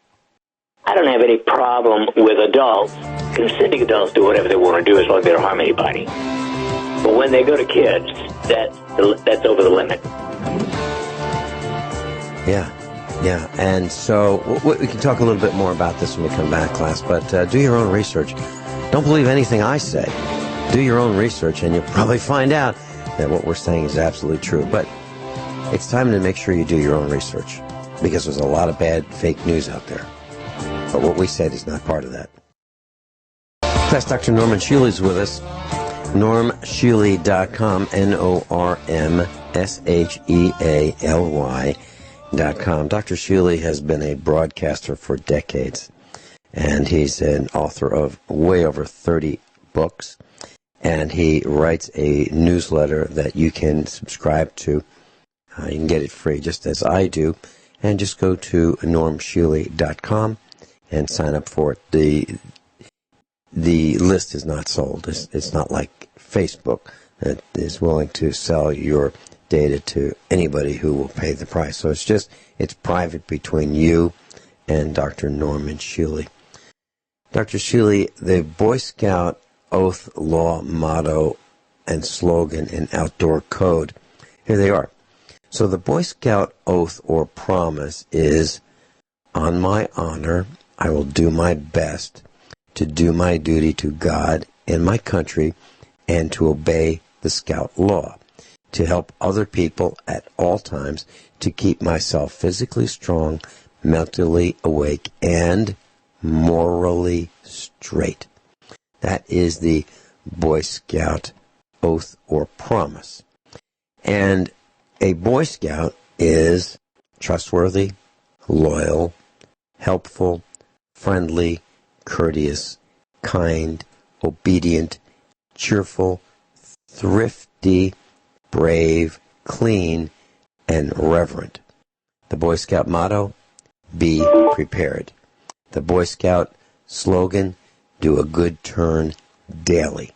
I don't have any problem with adults, consenting adults do whatever they want to do as long as they don't harm anybody. But when they go to kids, that's over the limit. Yeah, and so we can talk a little bit more about this when we come back, class, but do your own research. Don't believe anything I say. Do your own research, and you'll probably find out that what we're saying is absolutely true. But it's time to make sure you do your own research, because there's a lot of bad fake news out there. But what we said is not part of that. Class, Dr. Norman Shealy's with us. NormShealy.com, NormShealy.com. Dr. Shealy has been a broadcaster for decades, and he's an author of way over 30 books, and he writes a newsletter that you can subscribe to. You can get it free, just as I do, and just go to NormShealy.com and sign up for it. The list is not sold. It's not like Facebook that is willing to sell your data to anybody who will pay the price. So it's private between you and Dr. Norman Shealy. Dr. Shealy, the Boy Scout oath, law, motto, and slogan and outdoor code. Here they are. So the Boy Scout oath or promise is, "On my honor, I will do my best to do my duty to God and my country and to obey the Scout law, to help other people at all times, to keep myself physically strong, mentally awake, and morally straight." That is the Boy Scout oath or promise. And a Boy Scout is trustworthy, loyal, helpful, friendly, courteous, kind, obedient, cheerful, thrifty, brave, clean, and reverent. The Boy Scout motto, "Be prepared." The Boy Scout slogan, "Do a good turn daily."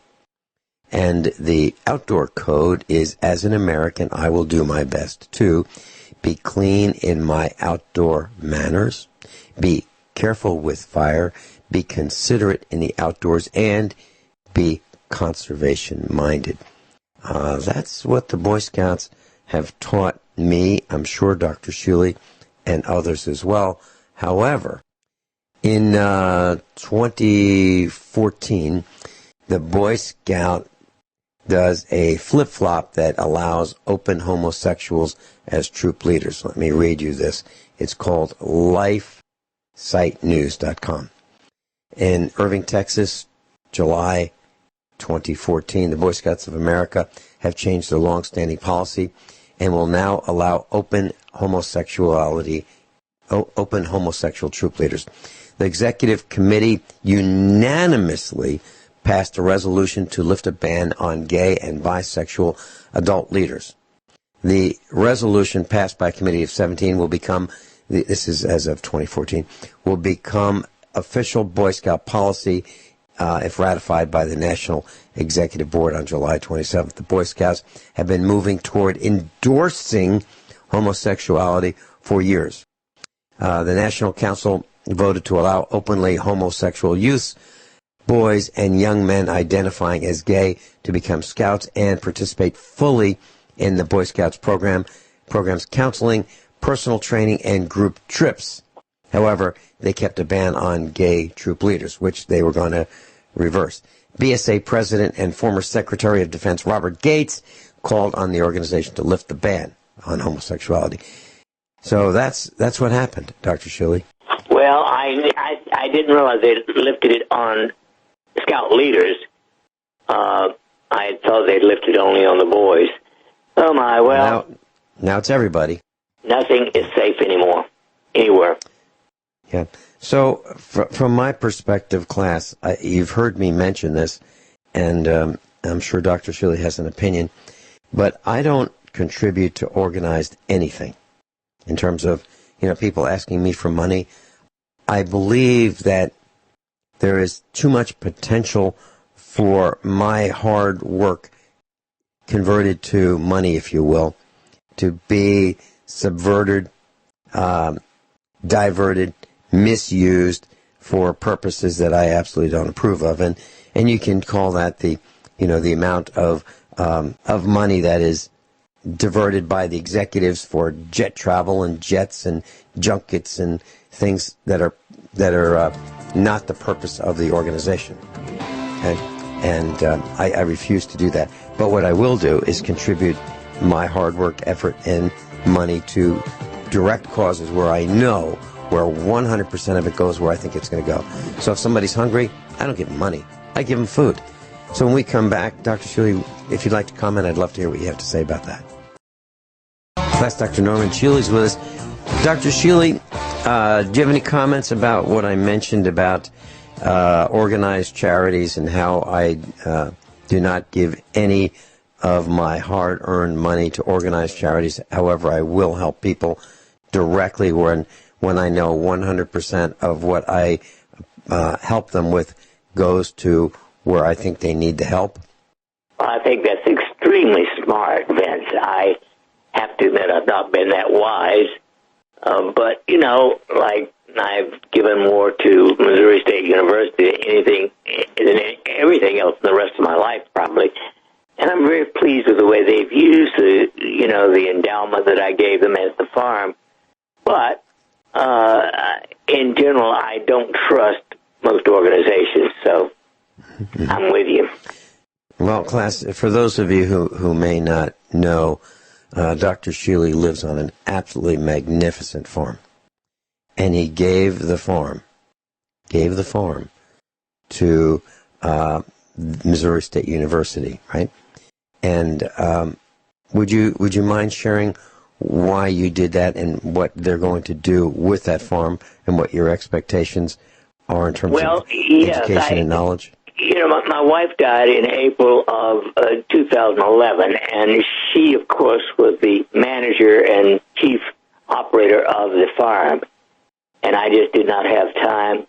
And the outdoor code is, "As an American, I will do my best to be clean in my outdoor manners, be careful with fire, be considerate in the outdoors, and be conservation-minded." That's what the Boy Scouts have taught me, I'm sure Dr. Shealy, and others as well. However, in 2014, the Boy Scout does a flip-flop that allows open homosexuals as troop leaders. Let me read you this. It's called LifeSiteNews.com. In Irving, Texas, July 2014, the Boy Scouts of America have changed their long-standing policy and will now allow open homosexuality open homosexual troop leaders. The executive committee unanimously passed a resolution to lift a ban on gay and bisexual adult leaders. The resolution passed by a committee of 17 will become, this is as of 2014, will become official Boy Scout policy if ratified by the National Executive Board on July 27th. The Boy Scouts have been moving toward endorsing homosexuality for years. The National Council voted to allow openly homosexual youths, boys, and young men identifying as gay to become scouts and participate fully in the Boy Scouts programs counseling, personal training, and group trips. However, they kept a ban on gay troop leaders, which they were going to reverse. BSA President and former Secretary of Defense Robert Gates called on the organization to lift the ban on homosexuality. So that's what happened, Dr. Shealy. Well, I didn't realize they lifted it on scout leaders. I thought they'd lifted only on the boys. Oh my, well. Now it's everybody. Nothing is safe anymore, anywhere. Yeah. So from my perspective, class, you've heard me mention this, and I'm sure Dr. Shealy has an opinion, but I don't contribute to organized anything in terms of, people asking me for money. I believe that there is too much potential for my hard work converted to money, if you will, to be subverted, diverted, misused for purposes that I absolutely don't approve of. And you can call that the amount of money that is diverted by the executives for jet travel and jets and junkets and things that are not the purpose of the organization. Okay? And I refuse to do that. But what I will do is contribute my hard work, effort, and money to direct causes where I know where 100% of it goes where I think it's going to go. So if somebody's hungry, I don't give them money. I give them food. So when we come back, Dr. Shealy, if you'd like to comment, I'd love to hear what you have to say about that. That's Dr. Norman Shealy's with us. Dr. Shealy, do you have any comments about what I mentioned about organized charities and how I do not give any of my hard-earned money to organized charities? However, I will help people directly when I know 100% of what I help them with goes to where I think they need the help? I think that's extremely smart, Vince. I have to admit I've not been that wise. But, like I've given more to Missouri State University than everything else in the rest of my life, probably. And I'm very pleased with the way they've used the endowment that I gave them as the farm. But in general, I don't trust most organizations, so I'm with you. Well, class, for those of you who may not know, Dr. Shealy lives on an absolutely magnificent farm. And he gave the farm to Missouri State University, right? And would you mind sharing why you did that and what they're going to do with that farm and what your expectations are in terms of education and knowledge? My wife died in April of 2011, and she, of course, was the manager and chief operator of the farm. And I just did not have time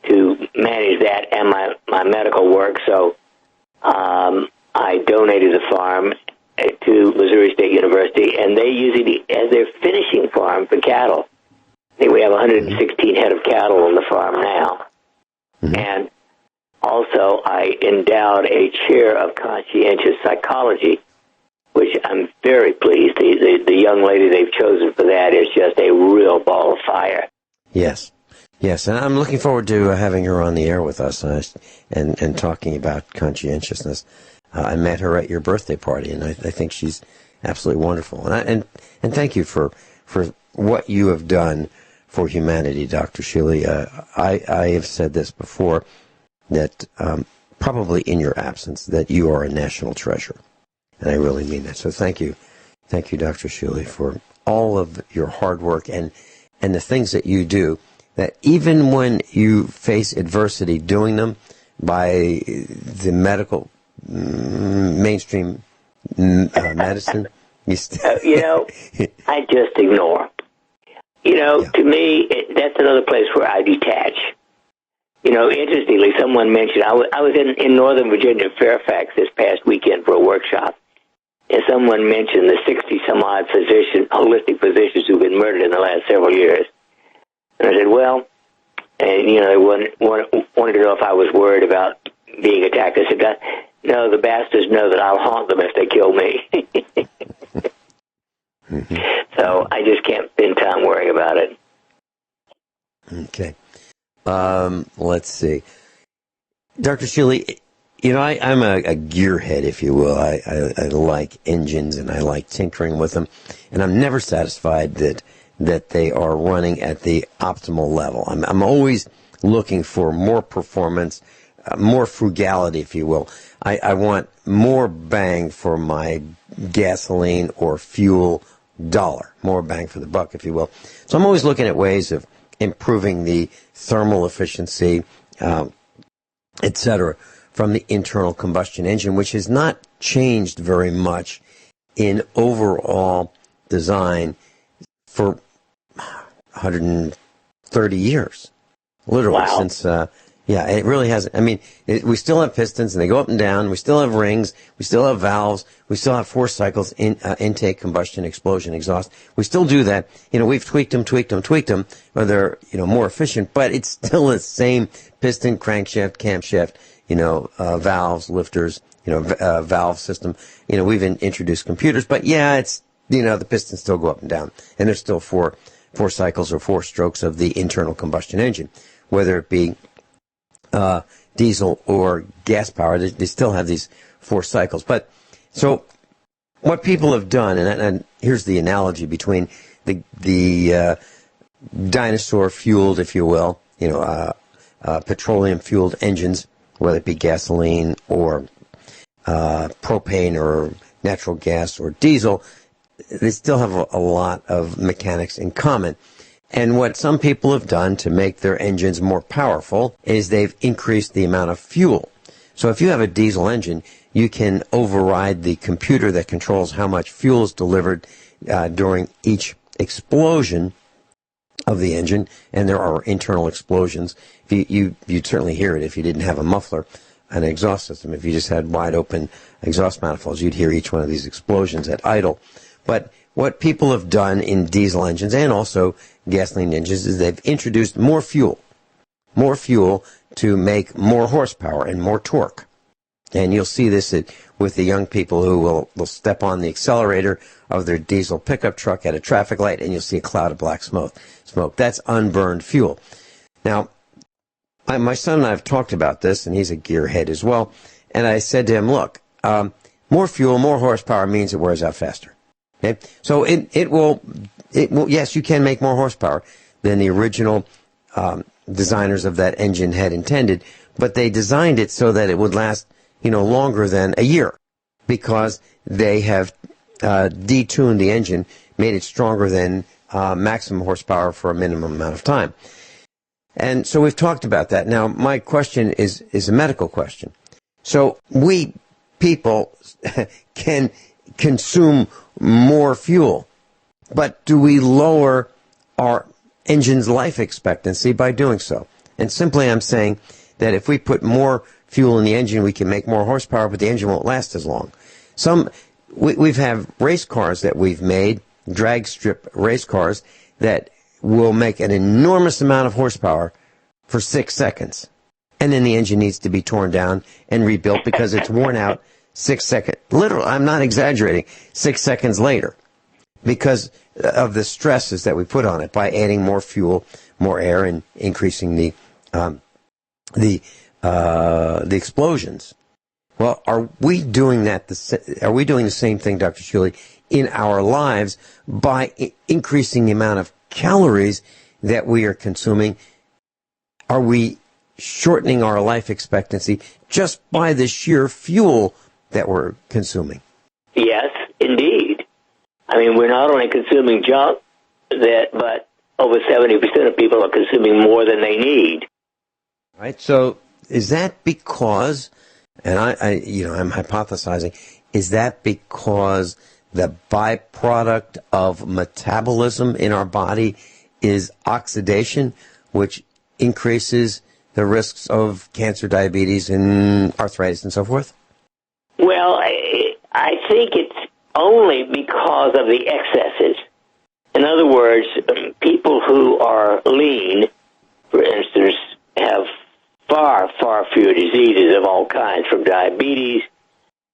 to manage that and my medical work, so I donated the farm to Missouri State University, and they use it as their finishing farm for cattle. I think we have 116 head of cattle on the farm now. Mm-hmm. And also, I endowed a chair of conscientious psychology, which I'm very pleased. The young lady they've chosen for that is just a real ball of fire. Yes, and I'm looking forward to having her on the air with us and talking about conscientiousness. I met her at your birthday party, and I think she's absolutely wonderful. And thank you for what you have done for humanity, Dr. Shealy. I have said this before, that probably in your absence, that you are a national treasure. And I really mean that. So thank you, Dr. Shealy, for all of your hard work and and the things that you do, that even when you face adversity doing them by the medical mainstream medicine, I just ignore. To me, that's another place where I detach. Interestingly, someone mentioned, I was in Northern Virginia, Fairfax, this past weekend for a workshop, and someone mentioned the 60-some-odd holistic physicians who've been murdered in the last several years. And I said, well, and, they wanted to know if I was worried about being attacked. I said, no, the bastards know that I'll haunt them if they kill me. So I just can't spend time worrying about it. Okay. Let's see. Dr. Shealy, I'm a gearhead, if you will. I like engines and I like tinkering with them. And I'm never satisfied that they are running at the optimal level. I'm always looking for more performance, more frugality, if you will. I want more bang for my gasoline or fuel dollar, more bang for the buck, if you will. So I'm always looking at ways of improving the thermal efficiency, etc., from the internal combustion engine, which has not changed very much in overall design for 130 years, literally. Wow. Since it really hasn't. I mean, we still have pistons and they go up and down. We still have rings. We still have valves. We still have 4 cycles: intake, combustion, explosion, exhaust. We still do that. We've tweaked them, where they're more efficient, but it's still the same piston, crankshaft, camshaft. Valves, lifters. Valve system. We've introduced computers, but it's the pistons still go up and down, and there's still four cycles or 4 strokes of the internal combustion engine, whether it be diesel or gas power. They still have these 4 cycles. But so what people have done, and here's the analogy between the dinosaur fueled, if you will, petroleum fueled engines, whether it be gasoline or propane or natural gas or diesel. They still have a lot of mechanics in common. And what some people have done to make their engines more powerful is they've increased the amount of fuel. So if you have a diesel engine, you can override the computer that controls how much fuel is delivered during each explosion of the engine. And there are internal explosions. You'd certainly hear it if you didn't have a muffler, an exhaust system. If you just had wide open exhaust manifolds, you'd hear each one of these explosions at idle. But what people have done in diesel engines and also gasoline engines is they've introduced more fuel to make more horsepower and more torque. And you'll see this with the young people who will step on the accelerator of their diesel pickup truck at a traffic light, and you'll see a cloud of black smoke. That's unburned fuel. Now, my son and I have talked about this, and he's a gearhead as well. And I said to him, look, more fuel, more horsepower means it wears out faster. Okay? So it will, yes, you can make more horsepower than the original designers of that engine had intended, but they designed it so that it would last, longer than a year, because they have detuned the engine, made it stronger than maximum horsepower for a minimum amount of time. And so we've talked about that. Now, my question is a medical question. So we people can consume more fuel, but do we lower our engine's life expectancy by doing so? And simply I'm saying that if we put more fuel in the engine, we can make more horsepower, but the engine won't last as long. We've had race cars that we've made, drag strip race cars, that will make an enormous amount of horsepower for 6 seconds. And then the engine needs to be torn down and rebuilt because it's worn out 6 seconds. Literally, I'm not exaggerating, 6 seconds later, because of the stresses that we put on it by adding more fuel, more air, and increasing the explosions. Well, are we doing that? Are we doing the same thing, Dr. Shealy, in our lives by increasing the amount of calories that we are consuming? Are we shortening our life expectancy just by the sheer fuel that we're consuming? Yes, indeed. I mean, we're not only consuming junk, but over 70% of people are consuming more than they need. Right. So is that because, and I'm hypothesizing, is that because the byproduct of metabolism in our body is oxidation, which increases the risks of cancer, diabetes, and arthritis and so forth? Well, I think it's only because of the excesses. In other words, people who are lean, for instance, have far, far fewer diseases of all kinds, from diabetes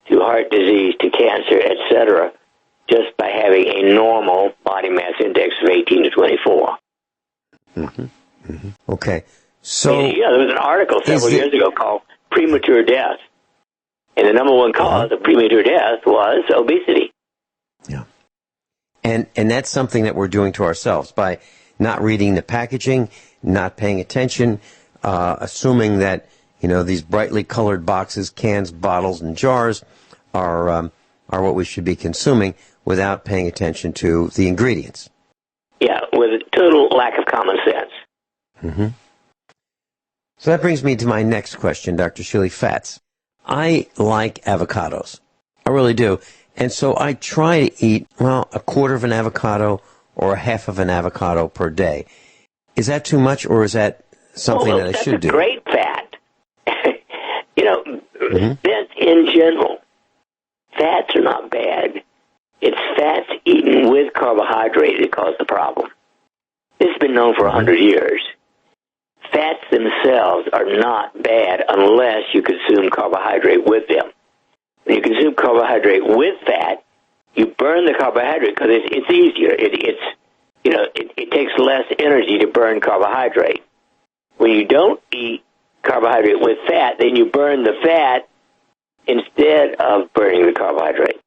to heart disease to cancer, etc., just by having a normal body mass index of 18 to 24. Mm-hmm. Mm-hmm. Okay. So, there was an article several years ago called Premature Death. And the number one cause of premature death was obesity. Yeah. And that's something that we're doing to ourselves by not reading the packaging, not paying attention, assuming that, these brightly colored boxes, cans, bottles, and jars are what we should be consuming without paying attention to the ingredients. Yeah, with a total lack of common sense. Mm-hmm. So that brings me to my next question, Dr. Shealy. Fats. I like avocados. I really do. And so I try to eat, a quarter of an avocado or a half of an avocado per day. Is that too much, or is that something that I should do? That's a great fat. Fats in general, fats are not bad. It's fats eaten with carbohydrate that cause the problem. This has been known for 100 years. Fats themselves are not bad unless you consume carbohydrate with them. When you consume carbohydrate with fat, you burn the carbohydrate because it's easier. It takes less energy to burn carbohydrate. When you don't eat carbohydrate with fat, then you burn the fat instead of burning the carbohydrate.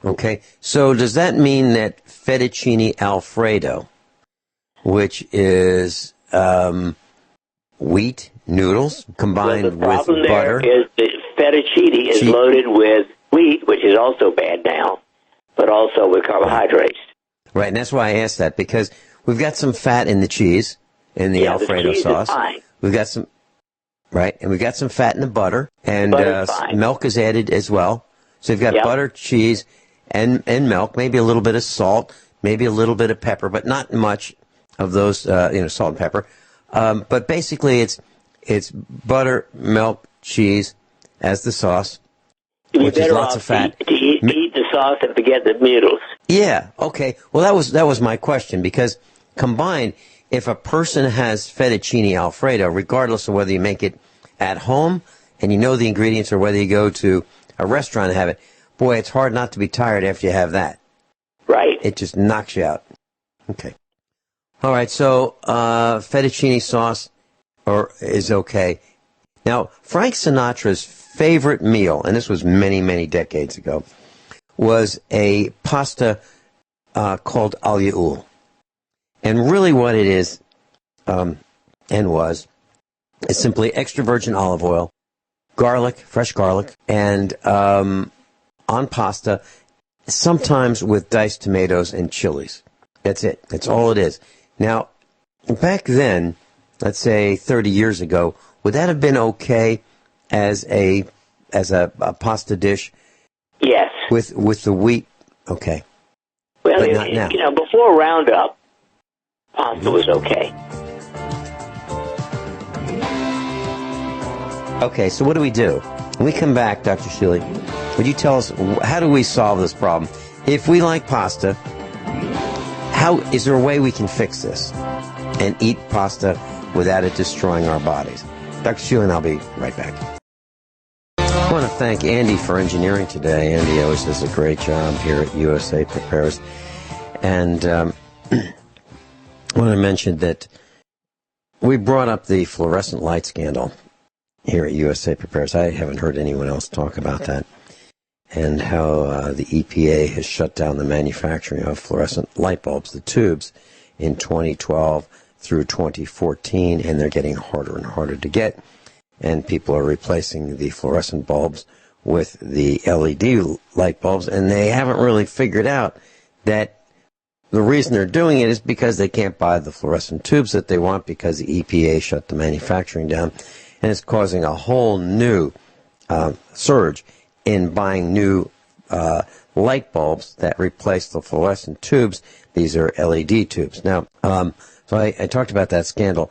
Okay, so does that mean that fettuccine Alfredo, which is wheat noodles combined with butter? The problem there is that fettuccine is loaded with wheat, which is also bad now, but also with carbohydrates. Right, and that's why I asked that, because we've got some fat in the cheese, in the Alfredo sauce. We've got some, and we've got some fat in the butter, and milk is added as well. So you've got butter, cheese, and milk, maybe a little bit of salt, maybe a little bit of pepper, but not much of those, salt and pepper. But basically it's butter, milk, cheese as the sauce, which is lots of fat. To eat the sauce and forget the noodles. Yeah, okay. Well, that was my question, because combined, if a person has fettuccine Alfredo, regardless of whether you make it at home and you know the ingredients or whether you go to a restaurant and have it, boy, it's hard not to be tired after you have that. Right. It just knocks you out. Okay. All right, so fettuccine sauce is okay. Now, Frank Sinatra's favorite meal, and this was many, many decades ago, was a pasta called aglio. And really what it is, is simply extra virgin olive oil, garlic, fresh garlic, and on pasta, sometimes with diced tomatoes and chilies. That's it. That's all it is. Now, back then, let's say 30 years ago, would that have been okay as a pasta dish? Yes. With the wheat? Okay. Well, but not now. Before Roundup, pasta was okay. Okay, so what do we do? When we come back, Dr. Shealy, would you tell us, how do we solve this problem? If we like pasta, how is there a way we can fix this and eat pasta without it destroying our bodies? Dr. Shealy and I'll be right back. I want to thank Andy for engineering today. Andy always does a great job here at USA Prepares. And I want to mention that we brought up the fluorescent light scandal here at USA Prepares. I haven't heard anyone else talk about that. And how the EPA has shut down the manufacturing of fluorescent light bulbs, the tubes, in 2012 through 2014, and they're getting harder and harder to get. And people are replacing the fluorescent bulbs with the LED light bulbs, and they haven't really figured out that the reason they're doing it is because they can't buy the fluorescent tubes that they want because the EPA shut the manufacturing down, and it's causing a whole new surge in buying new light bulbs that replace the fluorescent tubes. These are LED tubes. Now, so I talked about that scandal.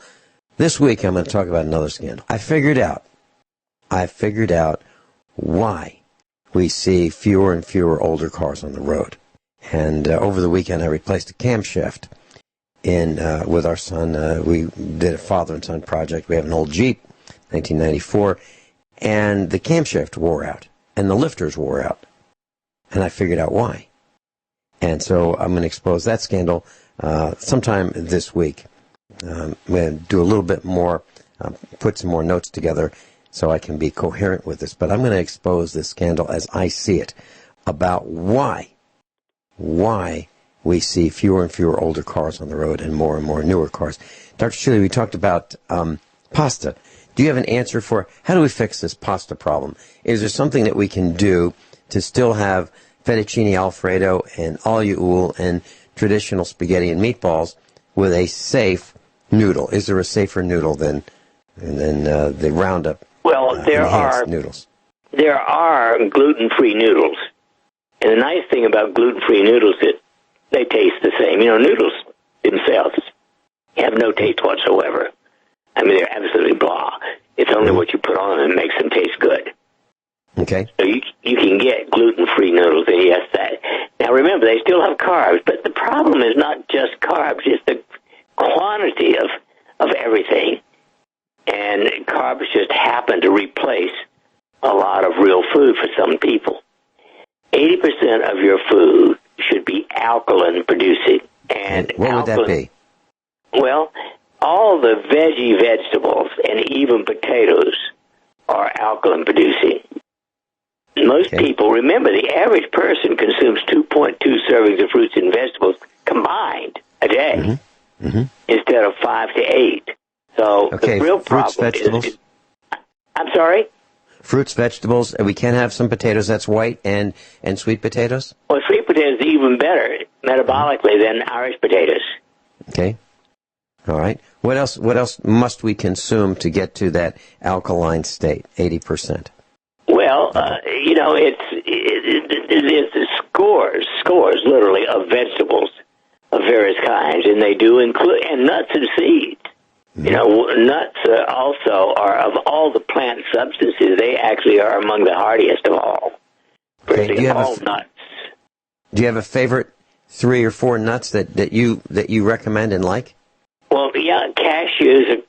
This week I'm going to talk about another scandal. I figured out why we see fewer and fewer older cars on the road. And over the weekend I replaced a camshaft with our son. We did a father and son project. We have an old Jeep, 1994, and the camshaft wore out, and the lifters wore out. And I figured out why. And so I'm going to expose that scandal sometime this week. I'm going to do a little bit more, put some more notes together so I can be coherent with this. But I'm going to expose this scandal as I see it about why we see fewer and fewer older cars on the road and more newer cars. Dr. Shealy, we talked about pasta. Do you have an answer for how do we fix this pasta problem? Is there something that we can do to still have fettuccine Alfredo and aglio olio and traditional spaghetti and meatballs with a safe noodle? Is there a safer noodle than the Roundup enhanced noodles? There are gluten-free noodles. And the nice thing about gluten-free noodles is they taste the same. You know, noodles themselves have no taste whatsoever. I mean, they're absolutely blah. It's only what you put on them that makes them taste good. Okay. So you can get gluten-free noodles, and yes, that. Now, remember, they still have carbs, but the problem is not just carbs. It's the quantity of everything. And carbs just happen to replace a lot of real food for some people. 80% of your food should be alkaline producing. And what would that be? Well, all the vegetables and even potatoes are alkaline producing. Most people, remember, the average person consumes 2.2 servings of fruits and vegetables combined a day instead of 5 to 8. So the real problem is... I'm sorry? Fruits, vegetables, and we can have some potatoes. That's white and sweet potatoes? Well, sweet potatoes are even better metabolically than Irish potatoes. Okay. All right. What else must we consume to get to that alkaline state, 80%? Well, you know, it's scores, literally, of vegetables of various kinds, and they do include, and nuts and seeds. You know, nuts also are, of all the plant substances, they actually are among the hardiest of all. Okay. Do Nuts. Do you have a favorite 3 or 4 nuts that you recommend and like? Well, yeah, cashews,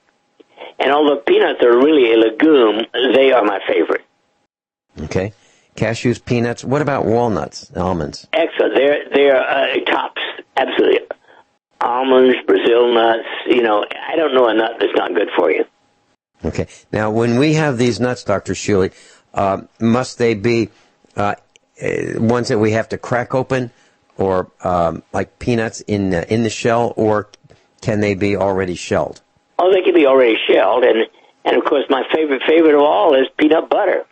and although peanuts are really a legume, they are my favorite. Okay. Cashews, peanuts. What about walnuts, almonds? Excellent. They're tops, absolutely. Almonds, Brazil nuts, you know, I don't know a nut that's not good for you. Okay. Now, when we have these nuts, Dr. Shealy, must they be ones that we have to crack open, or like peanuts in the shell, or can they be already shelled? Oh, they can be already shelled, and of course, my favorite of all is peanut butter.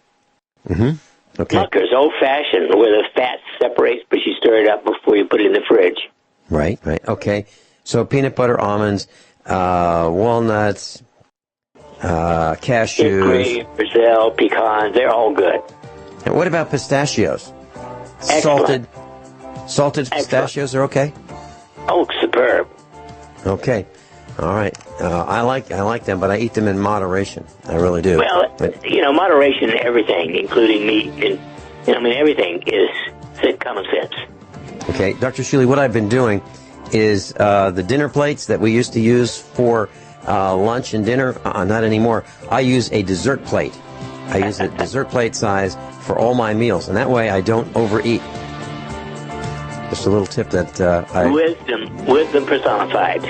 Okay. Mucker's old-fashioned, where the fat separates, but you stir it up before you put it in the fridge. Right. Okay. So peanut butter, almonds, walnuts, cashews. Hickory, Brazil, pecans, they're all good. And what about pistachios? Excellent. Salted pistachios are okay? Oh, superb. Okay. All right. I like them, but I eat them in moderation. I really do. Well, you know, moderation in everything, including meat, and you know, I mean, everything is common sense. Okay, Dr. Shealy, what I've been doing is the dinner plates that we used to use for lunch and dinner, not anymore. I use a dessert plate. I use a dessert plate size for all my meals, and that way I don't overeat. Just a little tip that Wisdom personified.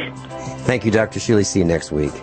Thank you, Dr. Shealy. See you next week.